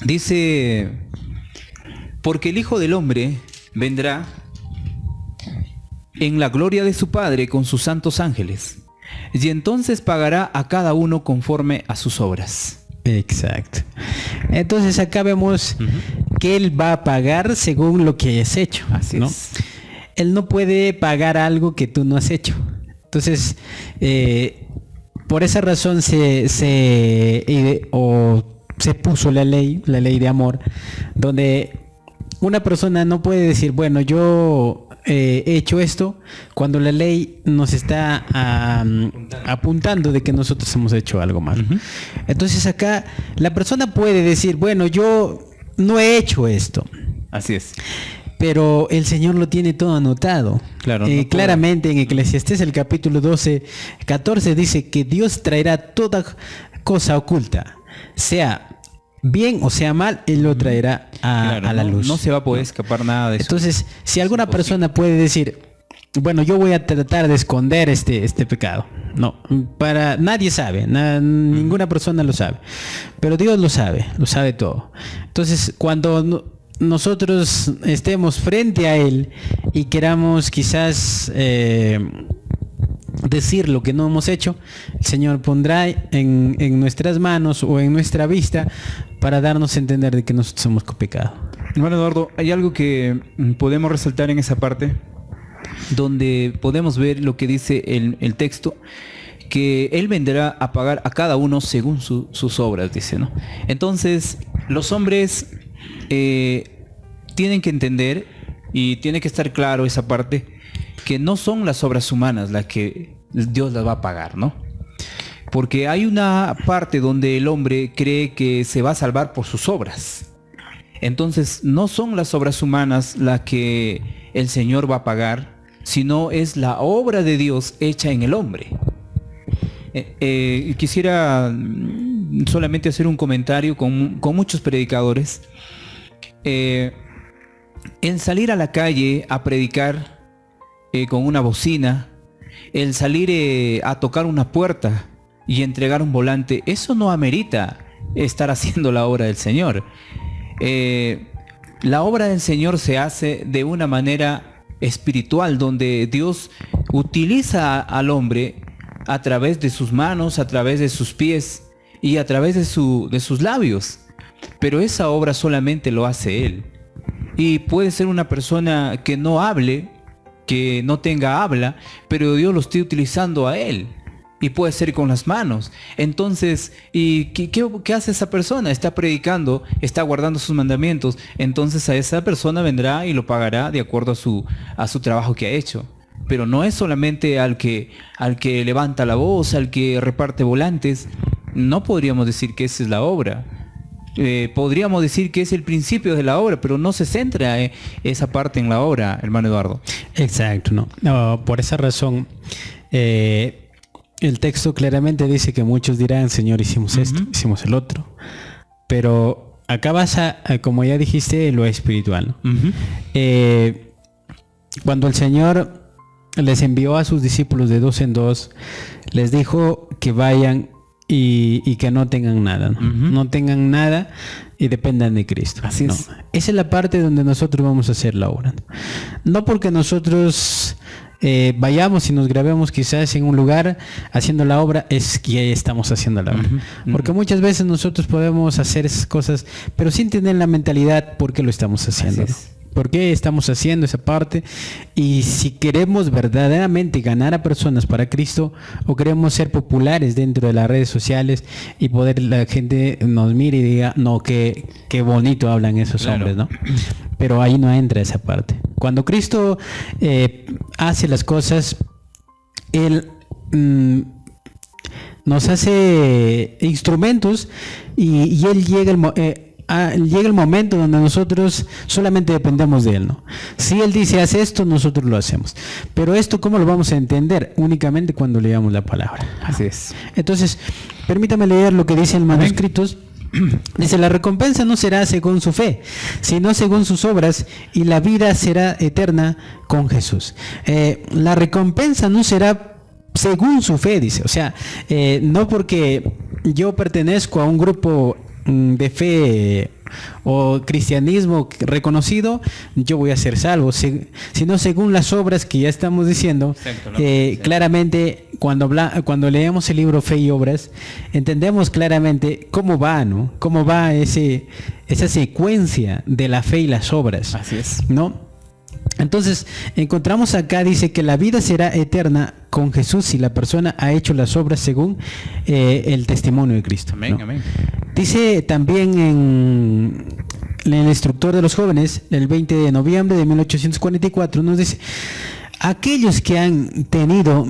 Dice, porque el Hijo del Hombre vendrá en la gloria de su Padre con sus santos ángeles, y entonces pagará a cada uno conforme a sus obras. Exacto. Entonces acá vemos que Él va a pagar según lo que hayas hecho. Así ¿no? es. Él no puede pagar algo que tú no has hecho. Entonces, por esa razón se puso la ley de amor, donde una persona no puede decir, bueno, yo he hecho esto, cuando la ley nos está apuntando de que nosotros hemos hecho algo mal. Entonces acá la persona puede decir, bueno, yo no he hecho esto. Así es. Pero el Señor lo tiene todo anotado. Claro, claramente en Eclesiastés el capítulo 12, 14 dice que Dios traerá toda cosa oculta, sea bien o sea mal, Él lo traerá a la luz. No se va a poder escapar nada de eso. Entonces, si alguna persona puede decir, bueno, yo voy a tratar de esconder este pecado. No, nadie sabe, ninguna persona lo sabe. Pero Dios lo sabe todo. Entonces, cuando nosotros estemos frente a Él y queramos quizás decir lo que no hemos hecho, el Señor pondrá en nuestras manos o en nuestra vista para darnos a entender de que nosotros hemos pecado. Hermano Eduardo, hay algo que podemos resaltar en esa parte, donde podemos ver lo que dice el texto, que Él vendrá a pagar a cada uno según sus obras, dice, ¿no? Entonces, los hombres tienen que entender, y tiene que estar claro esa parte, que no son las obras humanas las que Dios las va a pagar, ¿no? Porque hay una parte donde el hombre cree que se va a salvar por sus obras. Entonces, no son las obras humanas las que el Señor va a pagar, sino es la obra de Dios hecha en el hombre. Quisiera solamente hacer un comentario con muchos predicadores. El salir a la calle a predicar con una bocina, el salir a tocar una puerta y entregar un volante, eso no amerita estar haciendo la obra del Señor. La obra del Señor se hace de una manera espiritual, donde Dios utiliza al hombre a través de sus manos, a través de sus pies y a través de sus labios. pero esa obra solamente lo hace Él. Y puede ser una persona que no hable, que no tenga habla, pero Dios lo esté utilizando a Él. Y puede ser con las manos. Entonces, ¿y qué hace esa persona? Está predicando, está guardando sus mandamientos. Entonces a esa persona vendrá y lo pagará de acuerdo a su trabajo que ha hecho. Pero no es solamente al que levanta la voz, al que reparte volantes. No podríamos decir que esa es la obra. Podríamos decir que es el principio de la obra, pero no se centra esa parte en la obra, hermano Eduardo. Exacto, ¿no? No, por esa razón, el texto claramente dice que muchos dirán, Señor, hicimos esto, hicimos el otro. Pero acá vas como ya dijiste, lo espiritual, ¿no? Cuando el Señor les envió a sus discípulos de 2 en 2, les dijo que vayan y que no tengan nada, ¿no? No tengan nada y dependan de Cristo. Así ¿no? es. Esa es la parte donde nosotros vamos a hacer la obra. No porque nosotros vayamos y nos grabemos quizás en un lugar haciendo la obra, es que estamos haciendo la obra. Porque muchas veces nosotros podemos hacer esas cosas, pero sin tener la mentalidad por qué lo estamos haciendo. ¿Por qué estamos haciendo esa parte? Y si queremos verdaderamente ganar a personas para Cristo, o queremos ser populares dentro de las redes sociales y poder la gente nos mire y diga, no, qué bonito hablan esos hombres, ¿no? Pero ahí no entra esa parte. Cuando Cristo hace las cosas, Él nos hace instrumentos y Él llega el momento donde nosotros solamente dependemos de Él, ¿no? Si Él dice, haz esto, nosotros lo hacemos. Pero esto, ¿cómo lo vamos a entender? Únicamente cuando leamos la palabra. Así es. Entonces, permítame leer lo que dice en manuscritos. Dice, la recompensa no será según su fe, sino según sus obras, y la vida será eterna con Jesús. La recompensa no será según su fe, dice. O sea, no porque yo pertenezco a un grupo de fe o cristianismo reconocido, yo voy a ser salvo, sino según las obras que ya estamos diciendo. Exacto, ¿no? Claramente cuando leemos el libro Fe y Obras, entendemos claramente cómo va, ¿no? Cómo va esa secuencia de la fe y las obras. Así es. ¿No? Entonces, encontramos acá, dice que la vida será eterna con Jesús si la persona ha hecho las obras según el testimonio de Cristo. Amén, ¿no? amén. Dice también en el instructor de los jóvenes, el 20 de noviembre de 1844, nos dice, aquellos que han tenido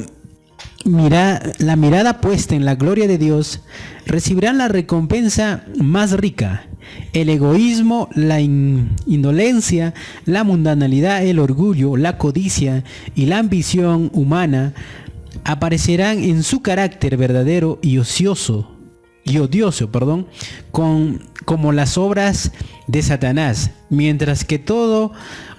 la mirada puesta en la gloria de Dios, recibirán la recompensa más rica. El egoísmo, la indolencia, la mundanalidad, el orgullo, la codicia y la ambición humana aparecerán en su carácter verdadero y odioso, como las obras de Satanás, mientras que todo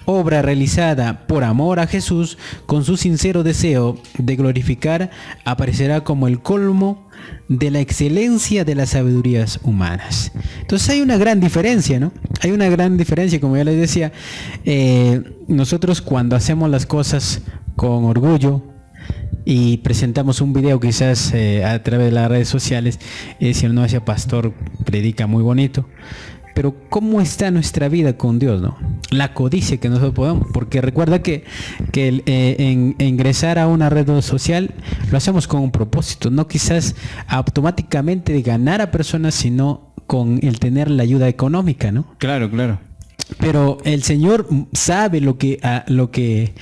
obra realizada por amor a Jesús, con su sincero deseo de glorificar, aparecerá como el colmo de la excelencia de las sabidurías humanas. Entonces hay una gran diferencia, ¿no? Hay una gran diferencia, como ya les decía, nosotros cuando hacemos las cosas con orgullo y presentamos un video quizás a través de las redes sociales, si no ese pastor predica muy bonito, pero ¿cómo está nuestra vida con Dios, no? La codicia que nosotros podemos, porque recuerda que ingresar a una red social lo hacemos con un propósito, no quizás automáticamente de ganar a personas, sino con el tener la ayuda económica, ¿no? Claro, claro. Pero el Señor sabe lo que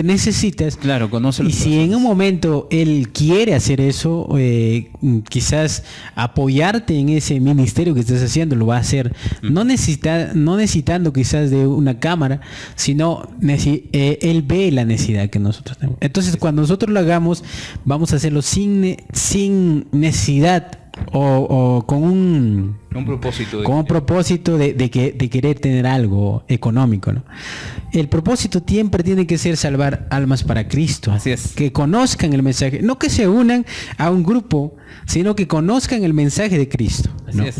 necesitas. Claro, conoce. Y si en un momento Él quiere hacer eso, quizás apoyarte en ese ministerio que estás haciendo, lo va a hacer. No necesitando quizás de una cámara, sino Él ve la necesidad que nosotros tenemos. Entonces, cuando nosotros lo hagamos, vamos a hacerlo sin necesidad o con un propósito de querer tener algo económico, ¿no? El propósito siempre tiene que ser salvar almas para Cristo. Así es. Que conozcan el mensaje, no que se unan a un grupo, sino que conozcan el mensaje de Cristo, ¿no? Así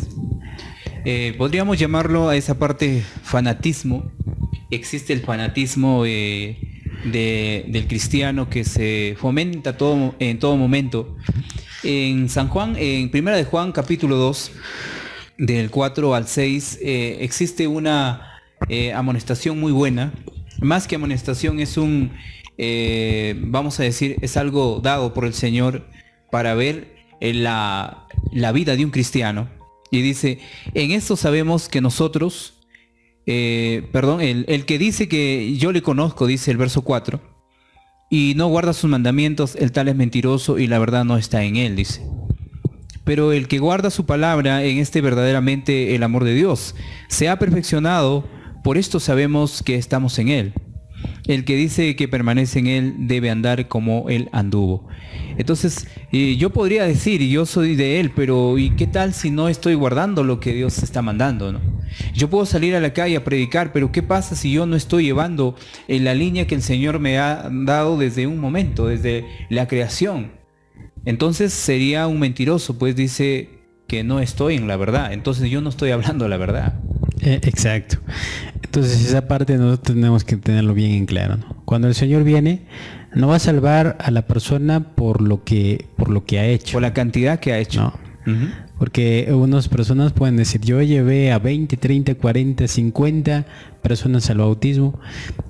es. Podríamos llamarlo a esa parte fanatismo. Existe el fanatismo del cristiano que se fomenta en todo momento. En San Juan, en Primera de Juan, capítulo 2, del 4 al 6, existe una amonestación muy buena. Más que amonestación, es vamos a decir, es algo dado por el Señor para ver la vida de un cristiano. Y dice, en esto sabemos que nosotros, el que dice que yo le conozco, dice el verso 4, y no guarda sus mandamientos, el tal es mentiroso y la verdad no está en él, dice. Pero el que guarda su palabra, en este verdaderamente el amor de Dios se ha perfeccionado, por esto sabemos que estamos en él. El que dice que permanece en él debe andar como él anduvo. Entonces, yo podría decir, yo soy de él, pero ¿y qué tal si no estoy guardando lo que Dios está mandando, no? Yo puedo salir a la calle a predicar, pero ¿qué pasa si yo no estoy llevando en la línea que el Señor me ha dado desde un momento, desde la creación? Entonces sería un mentiroso, pues dice que no estoy en la verdad. Entonces yo no estoy hablando la verdad. Exacto. Entonces esa parte nosotros tenemos que tenerlo bien en claro, ¿no? Cuando el Señor viene, no va a salvar a la persona por lo que ha hecho. Por la cantidad que ha hecho. No. Porque unas personas pueden decir, yo llevé a 20, 30, 40, 50 personas al bautismo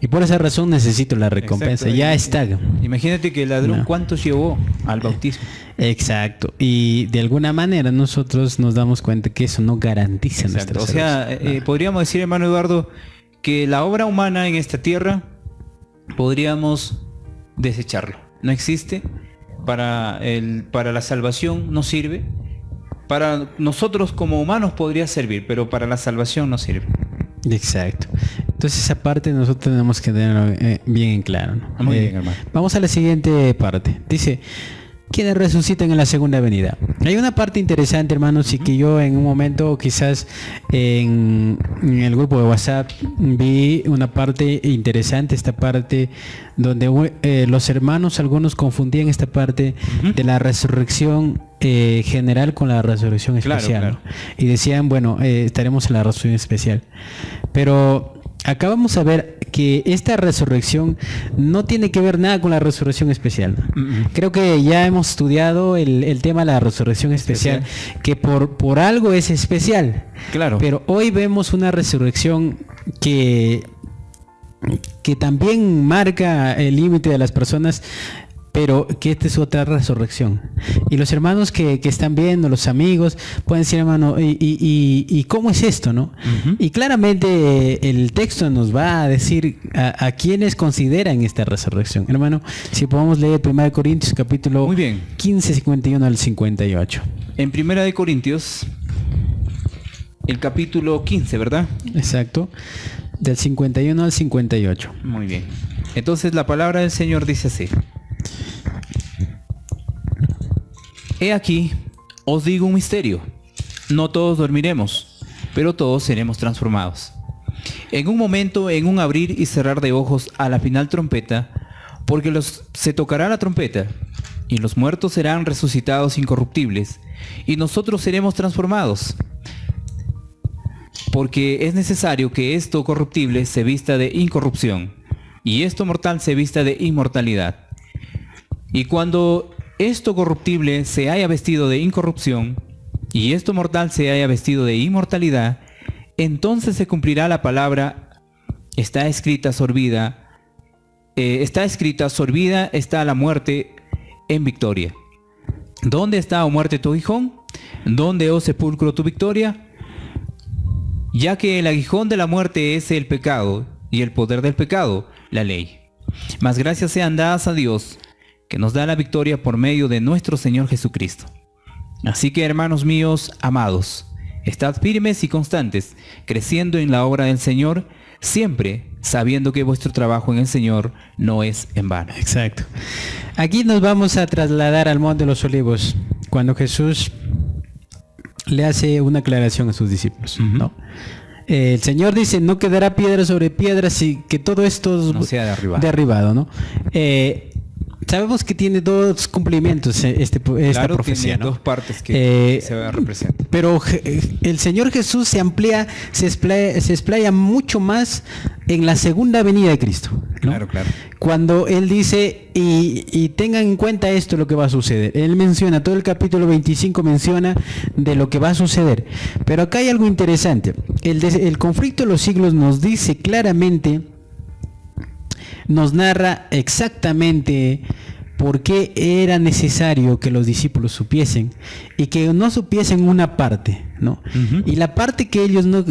y por esa razón necesito la recompensa. Exacto. Ya está. Imagínate que el ladrón, No. ¿cuántos llevó al bautismo? Exacto. Y de alguna manera nosotros nos damos cuenta que eso no garantiza nuestra O sea, salvación. podríamos decir, hermano Eduardo, que la obra humana en esta tierra podríamos desecharlo. No existe. Para la salvación no sirve. Para nosotros como humanos podría servir, pero para la salvación no sirve. Exacto. Entonces esa parte nosotros tenemos que tenerlo bien en claro, ¿no? Muy bien, hermano. Vamos a la siguiente parte. Dice, ¿quiénes resucitan en la segunda venida? Hay una parte interesante, hermanos, y que yo en un momento quizás en el grupo de WhatsApp vi una parte interesante, esta parte donde los hermanos, algunos confundían esta parte de la resurrección general con la resurrección especial. Claro. ¿no? Y decían, bueno, estaremos en la resurrección especial. Pero acá vamos a ver que esta resurrección no tiene que ver nada con la resurrección especial. Creo que ya hemos estudiado el tema de la resurrección especial, que por algo es especial. Claro. Pero hoy vemos una resurrección que también marca el límite de las personas, pero que esta es otra resurrección. Y los hermanos que están viendo, los amigos, pueden decir, hermano, ¿y cómo es esto, no? Y claramente el texto nos va a decir a quienes consideran esta resurrección. Hermano, si podemos leer 1 Corintios capítulo Muy bien. 15, 51 al 58. En 1 Corintios, el capítulo 15, ¿verdad? Exacto. Del 51 al 58. Muy bien. Entonces la palabra del Señor dice así. He aquí, os digo un misterio. No todos dormiremos, pero todos seremos transformados. En un momento, en un abrir y cerrar de ojos, a la final trompeta, porque se tocará la trompeta, y los muertos serán resucitados incorruptibles, y nosotros seremos transformados. Porque es necesario que esto corruptible se vista de incorrupción, y esto mortal se vista de inmortalidad. Y cuando esto corruptible se haya vestido de incorrupción, y esto mortal se haya vestido de inmortalidad, entonces se cumplirá la palabra, está escrita, sorbida está la muerte en victoria. ¿Dónde está, oh muerte, tu aguijón? ¿Dónde, oh sepulcro, tu victoria? Ya que el aguijón de la muerte es el pecado, y el poder del pecado, la ley. Mas gracias sean dadas a Dios, que nos da la victoria por medio de nuestro Señor Jesucristo. Así que, hermanos míos, amados, estad firmes y constantes, creciendo en la obra del Señor, siempre sabiendo que vuestro trabajo en el Señor no es en vano. Exacto. Aquí nos vamos a trasladar al Monte de los Olivos, cuando Jesús le hace una aclaración a sus discípulos, ¿no? El Señor dice, no quedará piedra sobre piedra, y que todo esto no sea derribado, ¿no? Sabemos que tiene dos cumplimientos esta profecía, tiene ¿no? dos partes que se representan. Pero el Señor Jesús se explaya mucho más en la segunda venida de Cristo, ¿no? Claro, claro. Cuando él dice, y tengan en cuenta esto, lo que va a suceder. Él menciona, todo el capítulo 25 menciona de lo que va a suceder. Pero acá hay algo interesante. El conflicto de los siglos nos dice claramente, nos narra exactamente por qué era necesario que los discípulos supiesen y que no supiesen una parte, ¿no? Ujú. Y la parte que ellos no,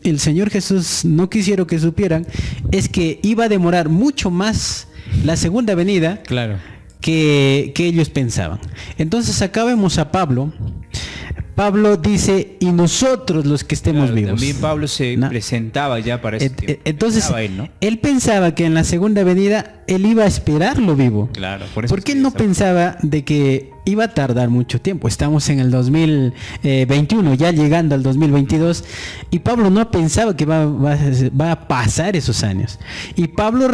el Señor Jesús no quisieron que supieran es que iba a demorar mucho más la segunda venida Claro. que ellos pensaban. Entonces acá vemos a Pablo. Pablo dice, y nosotros los que estemos Claro, vivos. también Pablo se ¿No? presentaba ya para ese tiempo. Entonces, Pensaba él, ¿no? él pensaba que en la segunda venida él iba a esperarlo vivo. Claro, por eso. Porque él no pensaba de que iba a tardar mucho tiempo. Estamos en el 2021, ya llegando al 2022, y Pablo no pensaba que va a pasar esos años. Y Pablo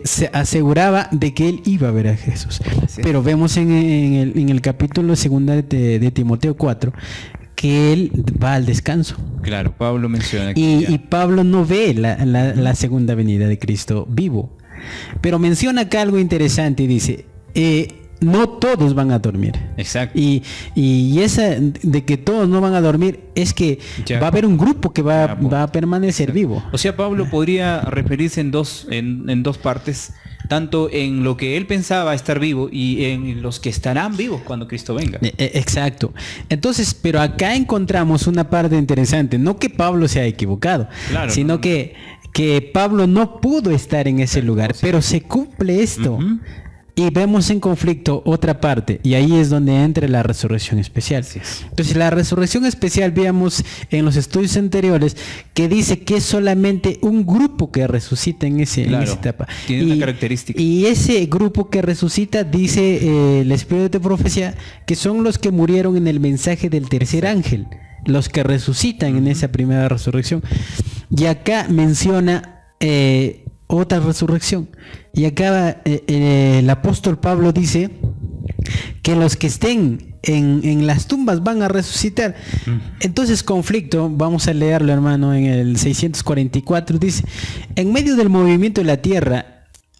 se aseguraba de que él iba a ver a Jesús. Sí. Pero vemos en el capítulo 2 de Timoteo 4 que él va al descanso. Claro, Pablo menciona que Y Pablo no ve la segunda venida de Cristo vivo. Pero menciona acá algo interesante y dice, no todos van a dormir. Exacto. Y esa de que todos no van a dormir es que Ya. va a haber un grupo que va a permanecer Exacto. vivo. O sea, Pablo podría referirse en dos partes, tanto en lo que él pensaba estar vivo y en los que estarán vivos cuando Cristo venga. Exacto. Entonces, pero acá encontramos una parte interesante. No que Pablo se ha equivocado, Claro, sino no. que Pablo no pudo estar en ese lugar. Pero se cumple esto. Ujú. Y vemos en conflicto otra parte, y ahí es donde entra la resurrección especial. Así es. Entonces, la resurrección especial, veíamos en los estudios anteriores, que dice que es solamente un grupo que resucita en esa etapa. Tiene una característica. Y ese grupo que resucita, dice el Espíritu de Profecía, que son los que murieron en el mensaje del tercer ángel, los que resucitan en esa primera resurrección. Y acá menciona otra resurrección. Y acá el apóstol Pablo dice que los que estén en las tumbas van a resucitar. Entonces, conflicto, vamos a leerlo, hermano, en el 644, dice, en medio del movimiento de la tierra,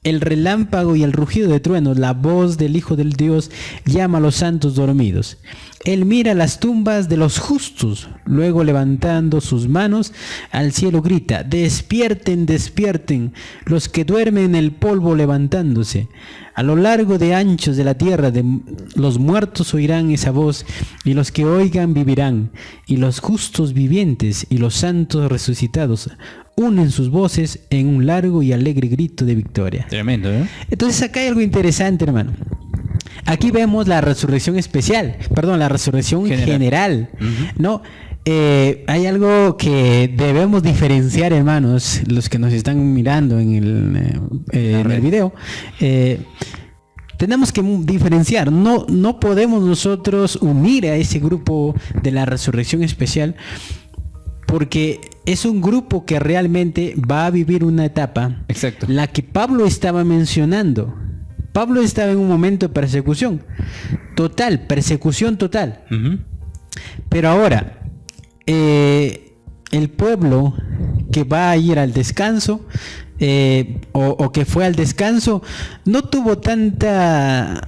el relámpago y el rugido de truenos, la voz del Hijo del Dios llama a los santos dormidos. Él mira las tumbas de los justos, luego levantando sus manos al cielo grita, despierten, despierten, los que duermen en el polvo levantándose. A lo largo de anchos de la tierra, los muertos oirán esa voz, y los que oigan vivirán, y los justos vivientes y los santos resucitados unen sus voces en un largo y alegre grito de victoria. Tremendo, ¿eh? Entonces acá hay algo interesante, hermano. Aquí vemos la resurrección especial, perdón, la resurrección general, ¿no? Hay algo que debemos diferenciar, hermanos, los que nos están mirando en el video. Tenemos que diferenciar, no podemos nosotros unir a ese grupo de la resurrección especial, porque es un grupo que realmente va a vivir una etapa, Exacto. la que Pablo estaba mencionando. Pablo estaba en un momento de persecución total, Ujú. pero ahora el pueblo que va a ir al descanso o que fue al descanso no tuvo tanta,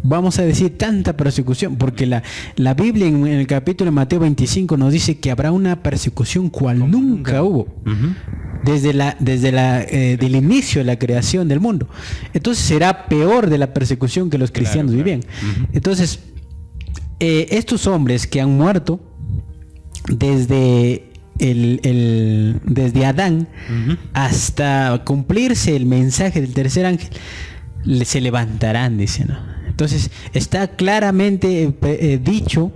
vamos a decir, tanta persecución, porque la Biblia en el capítulo de Mateo 25 nos dice que habrá una persecución cual nunca hubo. Ujú. Del inicio de la creación del mundo. Entonces será peor de la persecución que los cristianos Claro. vivían. Ujú. Entonces, estos hombres que han muerto desde desde Adán Ujú. hasta cumplirse el mensaje del tercer ángel, se levantarán, dice, ¿no? Entonces está claramente dicho,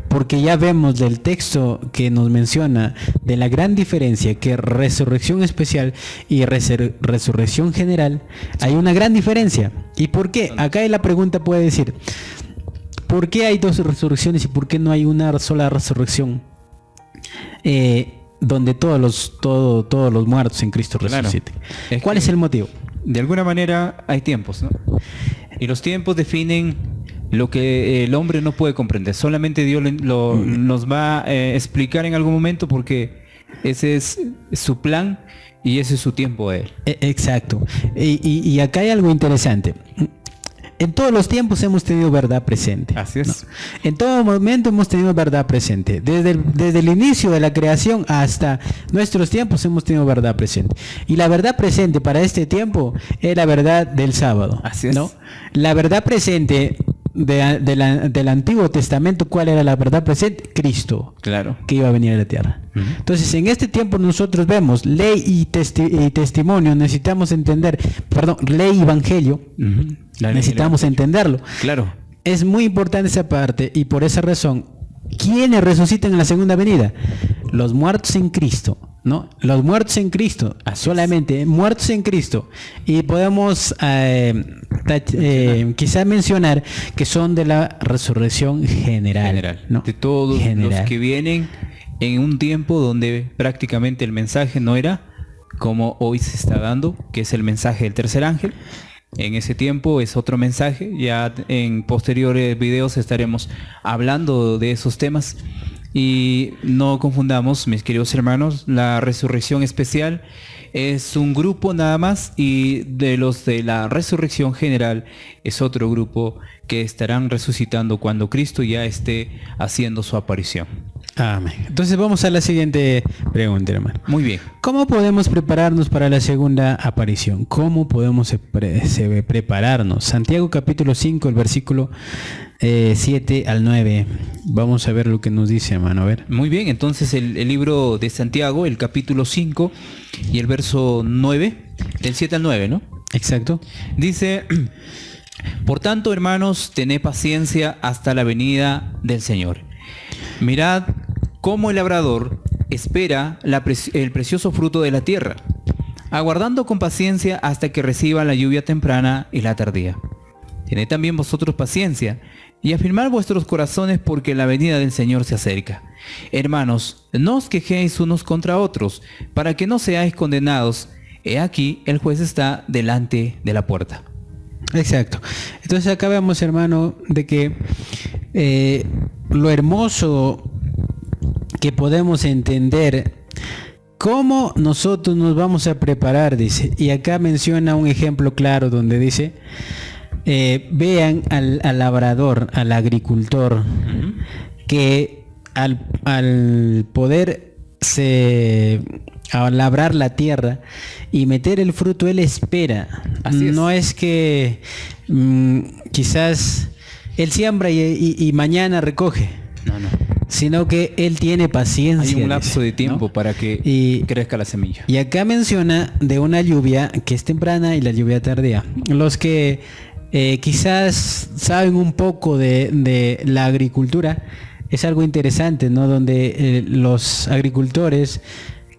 porque ya vemos del texto que nos menciona de la gran diferencia que resurrección especial y resurrección general, hay una gran diferencia. ¿Y por qué? Acá la pregunta puede decir, ¿por qué hay dos resurrecciones y por qué no hay una sola resurrección donde todos los muertos en Cristo Claro. resuciten? Es ¿Cuál que- es el motivo? De alguna manera hay tiempos, ¿no? Y los tiempos definen lo que el hombre no puede comprender. Solamente Dios nos va a explicar en algún momento, porque ese es su plan Y ese es su tiempo de él. Exacto. Y acá hay algo interesante. En todos los tiempos hemos tenido verdad presente. Así es. ¿No? En todo momento hemos tenido verdad presente. Desde el inicio de la creación hasta nuestros tiempos hemos tenido verdad presente. Y la verdad presente para este tiempo es la verdad del sábado. Así es. ¿No? La verdad presente del Antiguo Testamento, ¿cuál era la verdad presente? Cristo. Claro. Que iba a venir a la tierra. Entonces, en este tiempo nosotros vemos ley y testimonio, necesitamos entender, ley y evangelio, necesitamos entenderlo. Claro. Es muy importante esa parte y por esa razón, ¿quiénes resucitan en la segunda venida? Los muertos en Cristo, ¿no? Los muertos en Cristo, solamente muertos en Cristo. Y podemos quizás mencionar que son de la resurrección general, ¿no? De todos los que vienen en un tiempo donde prácticamente el mensaje no era como hoy se está dando, que es el mensaje del tercer ángel. En ese tiempo es otro mensaje. Ya en posteriores videos estaremos hablando de esos temas. Y no confundamos, mis queridos hermanos, la resurrección especial es un grupo nada más, y de los de la resurrección general es otro grupo que estarán resucitando cuando Cristo ya esté haciendo su aparición. Amén. Entonces vamos a la siguiente pregunta, hermano. Muy bien. ¿Cómo podemos prepararnos para la segunda aparición? ¿Cómo podemos prepararnos? Santiago capítulo 5, el versículo 7 al 9. Vamos a ver lo que nos dice, hermano. A ver. Muy bien, entonces el libro de Santiago, el capítulo 5 y el verso 9, del 7 al 9, ¿no? Exacto. Dice: por tanto, hermanos, tened paciencia hasta la venida del Señor. Mirad cómo el labrador espera el precioso fruto de la tierra, aguardando con paciencia hasta que reciba la lluvia temprana y la tardía. Tened también vosotros paciencia y afirmad vuestros corazones, porque la venida del Señor se acerca. Hermanos, no os quejéis unos contra otros, para que no seáis condenados. He aquí, el juez está delante de la puerta. Exacto. Entonces acá vemos, hermano, de que lo hermoso que podemos entender cómo nosotros nos vamos a preparar, dice. Y acá menciona un ejemplo claro donde dice, vean al labrador, al agricultor, que al poder a labrar la tierra y meter el fruto, él espera. No es que quizás él siembra y mañana recoge. No. Sino que él tiene paciencia. Hay un lapso de tiempo, ¿no?, para que crezca la semilla. Y acá menciona de una lluvia que es temprana y la lluvia tardía. Los que quizás saben un poco de la agricultura, es algo interesante, ¿no? Donde los agricultores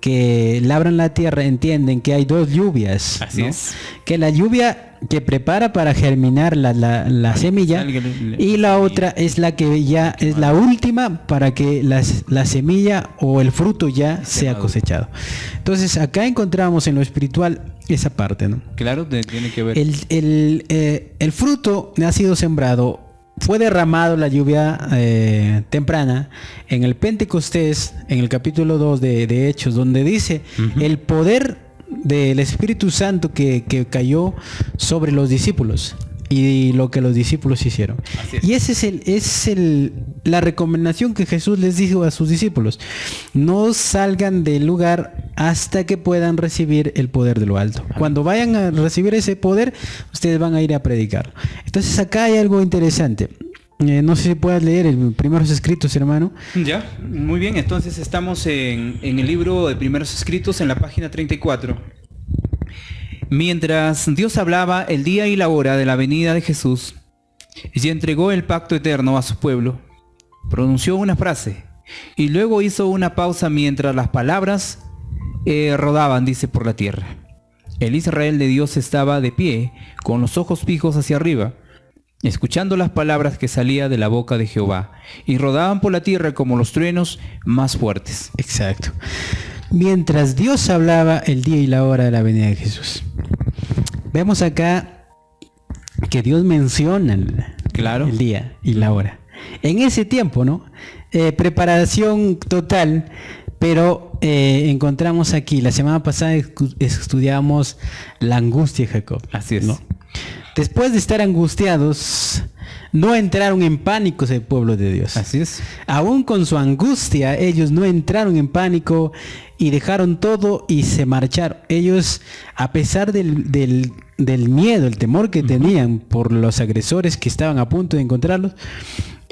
que labran la tierra entienden que hay dos lluvias. Así, ¿no?, es. Que la lluvia que prepara para germinar la semilla, y la otra es la que ya es la última para que la semilla o el fruto ya sea cosechado. Entonces acá encontramos en lo espiritual esa parte, ¿no? Claro, tiene que ver. El fruto ha sido sembrado, fue derramado la lluvia temprana en el Pentecostés, en el capítulo 2 de Hechos, donde dice el poder del Espíritu Santo que cayó sobre los discípulos y lo que los discípulos hicieron. Y ese es la recomendación que Jesús les dijo a sus discípulos: no salgan del lugar hasta que puedan recibir el poder de lo alto. Cuando vayan a recibir ese poder, ustedes van a ir a predicar. Entonces acá hay algo interesante. No sé si puedas leer el Primeros Escritos, hermano. Ya, muy bien. Entonces estamos en el libro de Primeros Escritos, en la página 34. Mientras Dios hablaba el día y la hora de la venida de Jesús y entregó el pacto eterno a su pueblo, pronunció una frase y luego hizo una pausa mientras las palabras rodaban, dice, por la tierra. El Israel de Dios estaba de pie, con los ojos fijos hacia arriba, escuchando las palabras que salía de la boca de Jehová, y rodaban por la tierra como los truenos más fuertes. Exacto. Mientras Dios hablaba el día y la hora de la venida de Jesús. Vemos acá que Dios menciona el día y la hora. En ese tiempo, ¿no? Preparación total, pero embargo, encontramos aquí, la semana pasada estudiamos la angustia de Jacob. Así es. ¿No? Después de estar angustiados, no entraron en pánico el pueblo de Dios. Así es. Aún con su angustia, ellos no entraron en pánico y dejaron todo y se marcharon. Ellos, a pesar del miedo, el temor que tenían por los agresores que estaban a punto de encontrarlos,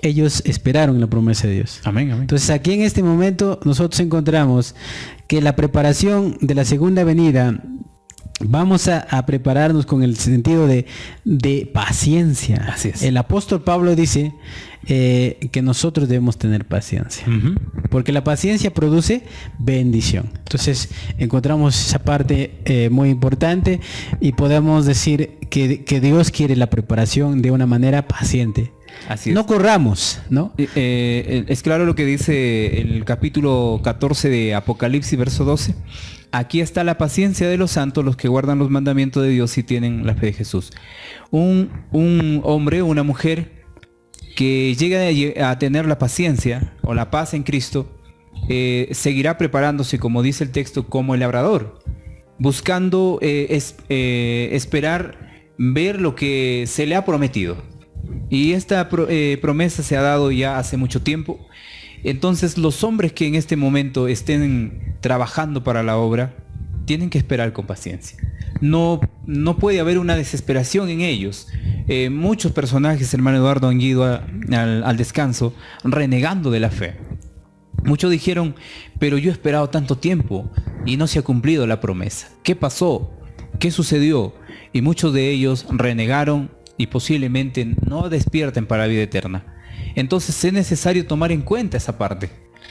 ellos esperaron la promesa de Dios. Amén, amén. Entonces aquí en este momento nosotros encontramos que la preparación de la segunda venida, vamos a prepararnos con el sentido de paciencia. Así es. El apóstol Pablo dice que nosotros debemos tener paciencia. Porque la paciencia produce bendición. Entonces encontramos esa parte muy importante y podemos decir que Dios quiere la preparación de una manera paciente. Así es. No corramos, ¿no? Es claro lo que dice el capítulo 14 de Apocalipsis, verso 12. Aquí está la paciencia de los santos, los que guardan los mandamientos de Dios y tienen la fe de Jesús. Un hombre o una mujer que llega a tener la paciencia o la paz en Cristo, seguirá preparándose, como dice el texto, como el labrador, buscando esperar ver lo que se le ha prometido. Y esta promesa se ha dado ya hace mucho tiempo. Entonces los hombres que en este momento estén trabajando para la obra tienen que esperar con paciencia. No puede haber una desesperación en ellos. Muchos personajes, hermano Eduardo, han ido al descanso renegando de la fe. Muchos dijeron, pero yo he esperado tanto tiempo y no se ha cumplido la promesa. ¿Qué pasó? ¿Qué sucedió? Y muchos de ellos renegaron y posiblemente no despierten para la vida eterna. Entonces es necesario tomar en cuenta esa parte,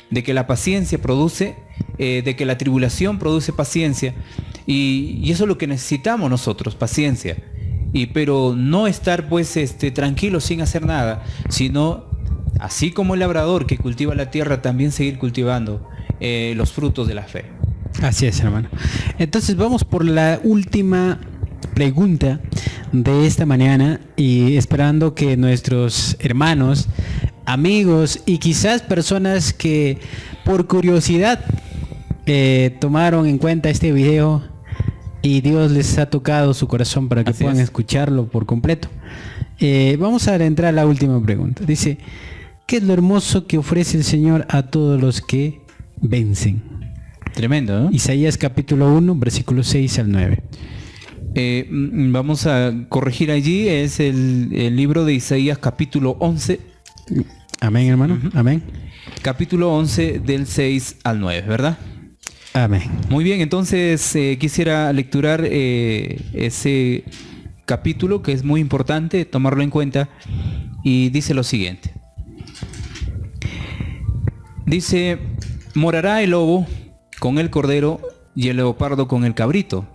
de que la paciencia produce, de que la tribulación produce paciencia, y eso es lo que necesitamos nosotros, paciencia. Pero no estar pues tranquilos sin hacer nada, sino así como el labrador que cultiva la tierra, también seguir cultivando los frutos de la fe. Así es, hermano. Entonces vamos por la última pregunta de esta mañana, y esperando que nuestros hermanos, amigos y quizás personas que por curiosidad tomaron en cuenta este video y Dios les ha tocado su corazón para que Así puedan es. escucharlo por completo. Vamos a entrar a la última pregunta. Dice, ¿qué es lo hermoso que ofrece el Señor a todos los que vencen? Tremendo, ¿no? Isaías capítulo 1, versículos 6 al 9. Vamos a corregir allí, es el libro de Isaías capítulo 11. Amén, hermano. Amén. Capítulo 11 del 6 al 9, ¿verdad? Amén. Muy bien, entonces quisiera lecturar ese capítulo, que es muy importante tomarlo en cuenta, y dice lo siguiente. Dice, morará el lobo con el cordero y el leopardo con el cabrito.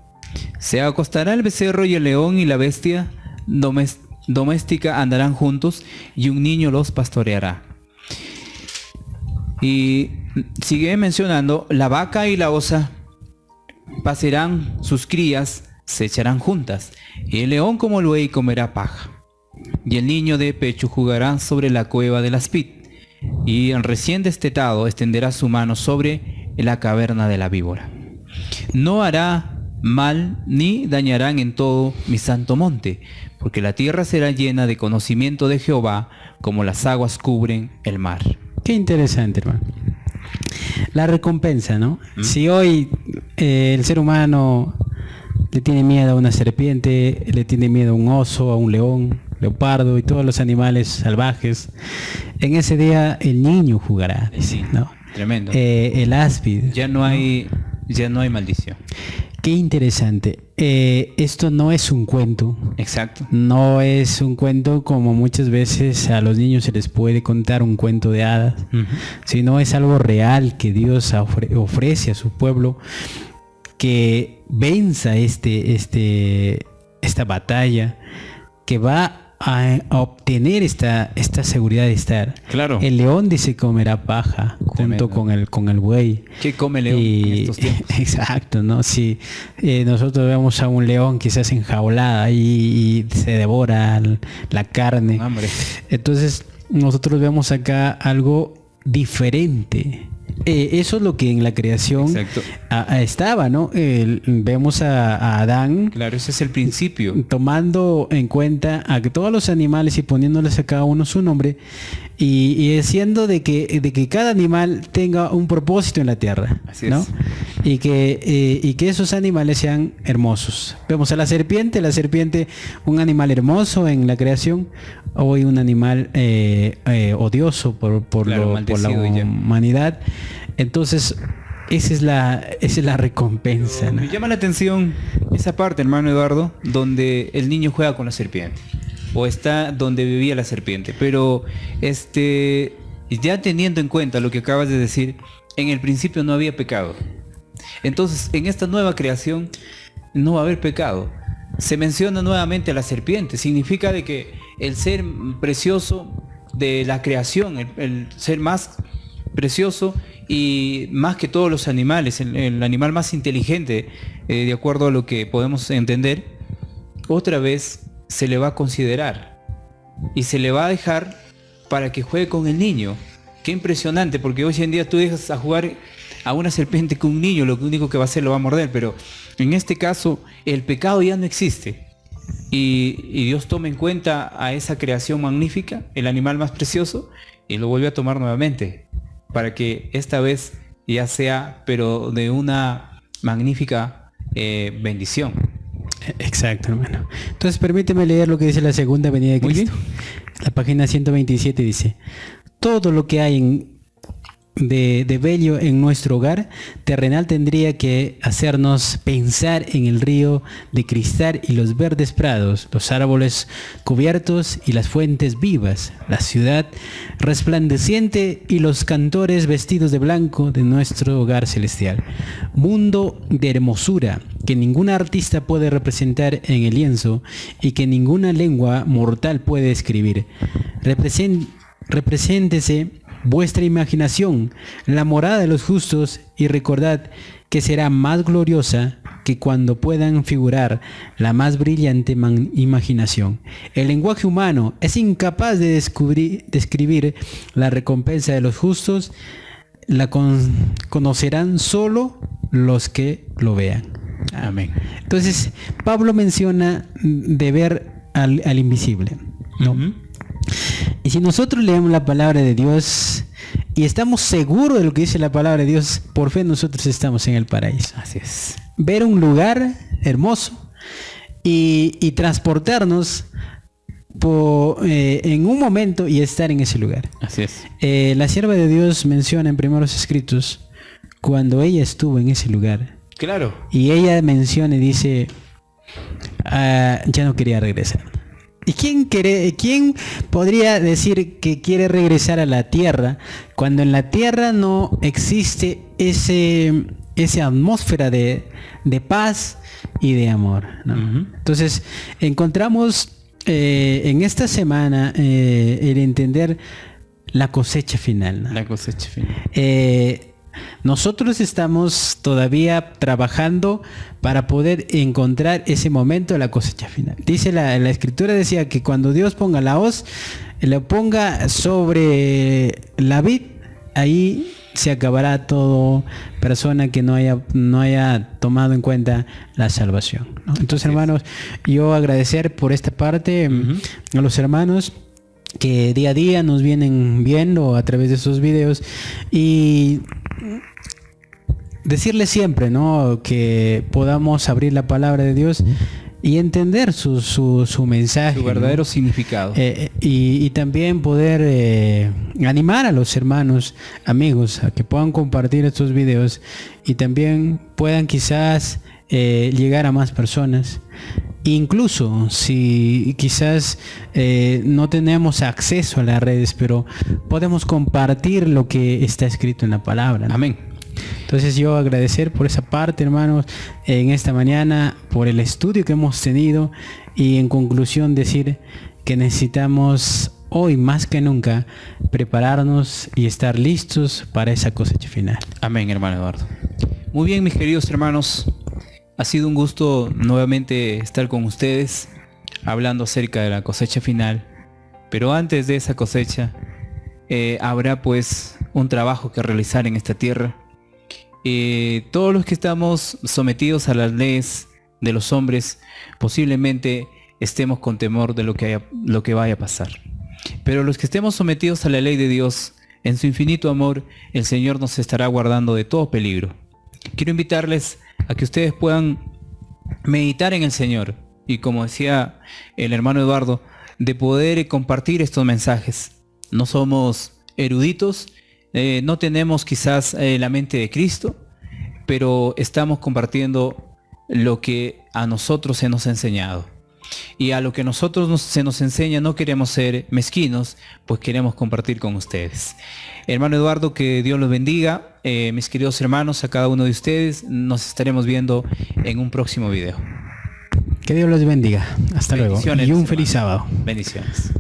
Se acostará el becerro y el león, y la bestia doméstica andarán juntos, y un niño los pastoreará. Y sigue mencionando, la vaca y la osa pacerán sus crías, se echarán juntas, y el león como el buey comerá paja. Y el niño de pecho jugará sobre la cueva del aspid, y el recién destetado extenderá su mano sobre la caverna de la víbora. No hará mal ni dañarán en todo mi santo monte, porque la tierra será llena de conocimiento de Jehová, como las aguas cubren el mar. Qué interesante, hermano. La recompensa, ¿no? Si hoy el ser humano le tiene miedo a una serpiente, le tiene miedo a un oso, a un león, leopardo y todos los animales salvajes, en ese día el niño jugará, dice, ¿no? Tremendo. El áspid. Ya no hay maldición. Qué interesante. Esto no es un cuento. Exacto. No es un cuento como muchas veces a los niños se les puede contar un cuento de hadas, sino es algo real que Dios ofrece a su pueblo, que venza esta batalla, que va a obtener esta seguridad de estar. Claro. El león dice comerá paja junto con el buey. ¿Qué come león en estos tiempos? Exacto, ¿no? Si nosotros vemos a un león quizás enjaulada y se devora la carne. Hambre. Entonces nosotros vemos acá algo diferente. eso es lo que en la creación estaba, ¿no? Vemos a Adán. Claro, ese es el principio. Tomando en cuenta a todos los animales y poniéndoles a cada uno su nombre y diciendo de que cada animal tenga un propósito en la tierra, ¿no? Y que esos animales sean hermosos. Vemos a la serpiente, un animal hermoso en la creación, hoy un animal odioso por la humanidad. Entonces, esa es la recompensa, ¿no? Me llama la atención esa parte, hermano Eduardo, donde el niño juega con la serpiente, o está donde vivía la serpiente. Pero ya teniendo en cuenta lo que acabas de decir, en el principio no había pecado. Entonces, en esta nueva creación no va a haber pecado. Se menciona nuevamente a la serpiente. Significa de que el ser precioso de la creación, el ser más precioso y más que todos los animales, el animal más inteligente, de acuerdo a lo que podemos entender, otra vez se le va a considerar y se le va a dejar para que juegue con el niño. Qué impresionante, porque hoy en día tú dejas a jugar a una serpiente con un niño, lo único que va a hacer lo va a morder, pero en este caso el pecado ya no existe y Dios toma en cuenta a esa creación magnífica, el animal más precioso, y lo vuelve a tomar nuevamente para que esta vez ya sea, pero de una magnífica bendición. Exacto, hermano. Entonces permíteme leer lo que dice la segunda venida de Cristo. La página 127 dice: todo lo que hay de bello en nuestro hogar terrenal tendría que hacernos pensar en el río de cristal y los verdes prados, los árboles cubiertos y las fuentes vivas, la ciudad resplandeciente y los cantores vestidos de blanco de nuestro hogar celestial. Mundo de hermosura que ningún artista puede representar en el lienzo y que ninguna lengua mortal puede escribir. Represéntese vuestra imaginación, la morada de los justos, y recordad que será más gloriosa que cuando puedan figurar la más brillante imaginación. El lenguaje humano es incapaz de describir la recompensa de los justos, la conocerán solo los que lo vean. Amén. Entonces, Pablo menciona de ver al invisible, ¿no? Y si nosotros leemos la palabra de Dios y estamos seguros de lo que dice la palabra de Dios, por fe nosotros estamos en el paraíso. Así es. Ver un lugar hermoso y transportarnos en un momento y estar en ese lugar. Así es. La sierva de Dios menciona en primeros escritos cuando ella estuvo en ese lugar. Claro. Y ella menciona y dice, ya no quería regresar. ¿Y quién podría decir que quiere regresar a la tierra cuando en la tierra no existe esa atmósfera de paz y de amor, ¿no? Entonces, encontramos en esta semana el entender la cosecha final, ¿no? La cosecha final. Nosotros estamos todavía trabajando para poder encontrar ese momento de la cosecha final. Dice la escritura, decía que cuando Dios ponga la hoz, lo ponga sobre la vid, ahí se acabará todo persona que no haya tomado en cuenta la salvación, ¿no? Entonces, hermanos, yo agradecer por esta parte a los hermanos que día a día nos vienen viendo a través de esos videos y decirles siempre, ¿no?, que podamos abrir la palabra de Dios y entender su mensaje, su verdadero, ¿no?, significado. Y también poder animar a los hermanos, amigos, a que puedan compartir estos videos y también puedan quizás llegar a más personas. Incluso si quizás no tenemos acceso a las redes, pero podemos compartir lo que está escrito en la palabra, ¿no? Amén. Entonces yo agradecer por esa parte, hermanos, en esta mañana, por el estudio que hemos tenido y en conclusión decir que necesitamos hoy más que nunca prepararnos y estar listos para esa cosecha final. Amén, hermano Eduardo. Muy bien, mis queridos hermanos. Ha sido un gusto nuevamente estar con ustedes hablando acerca de la cosecha final. Pero antes de esa cosecha habrá pues un trabajo que realizar en esta tierra. Todos los que estamos sometidos a las leyes de los hombres, posiblemente estemos con temor de lo que vaya a pasar. Pero los que estemos sometidos a la ley de Dios, en su infinito amor, el Señor nos estará guardando de todo peligro. Quiero invitarles a que ustedes puedan meditar en el Señor y, como decía el hermano Eduardo, de poder compartir estos mensajes. No somos eruditos, no tenemos quizás la mente de Cristo, pero estamos compartiendo lo que a nosotros se nos ha enseñado. Y a lo que se nos enseña no queremos ser mezquinos, pues queremos compartir con ustedes. Hermano Eduardo, que Dios los bendiga. Mis queridos hermanos, a cada uno de ustedes, nos estaremos viendo en un próximo video. Que Dios los bendiga. Hasta luego. Y un feliz sábado. Bendiciones.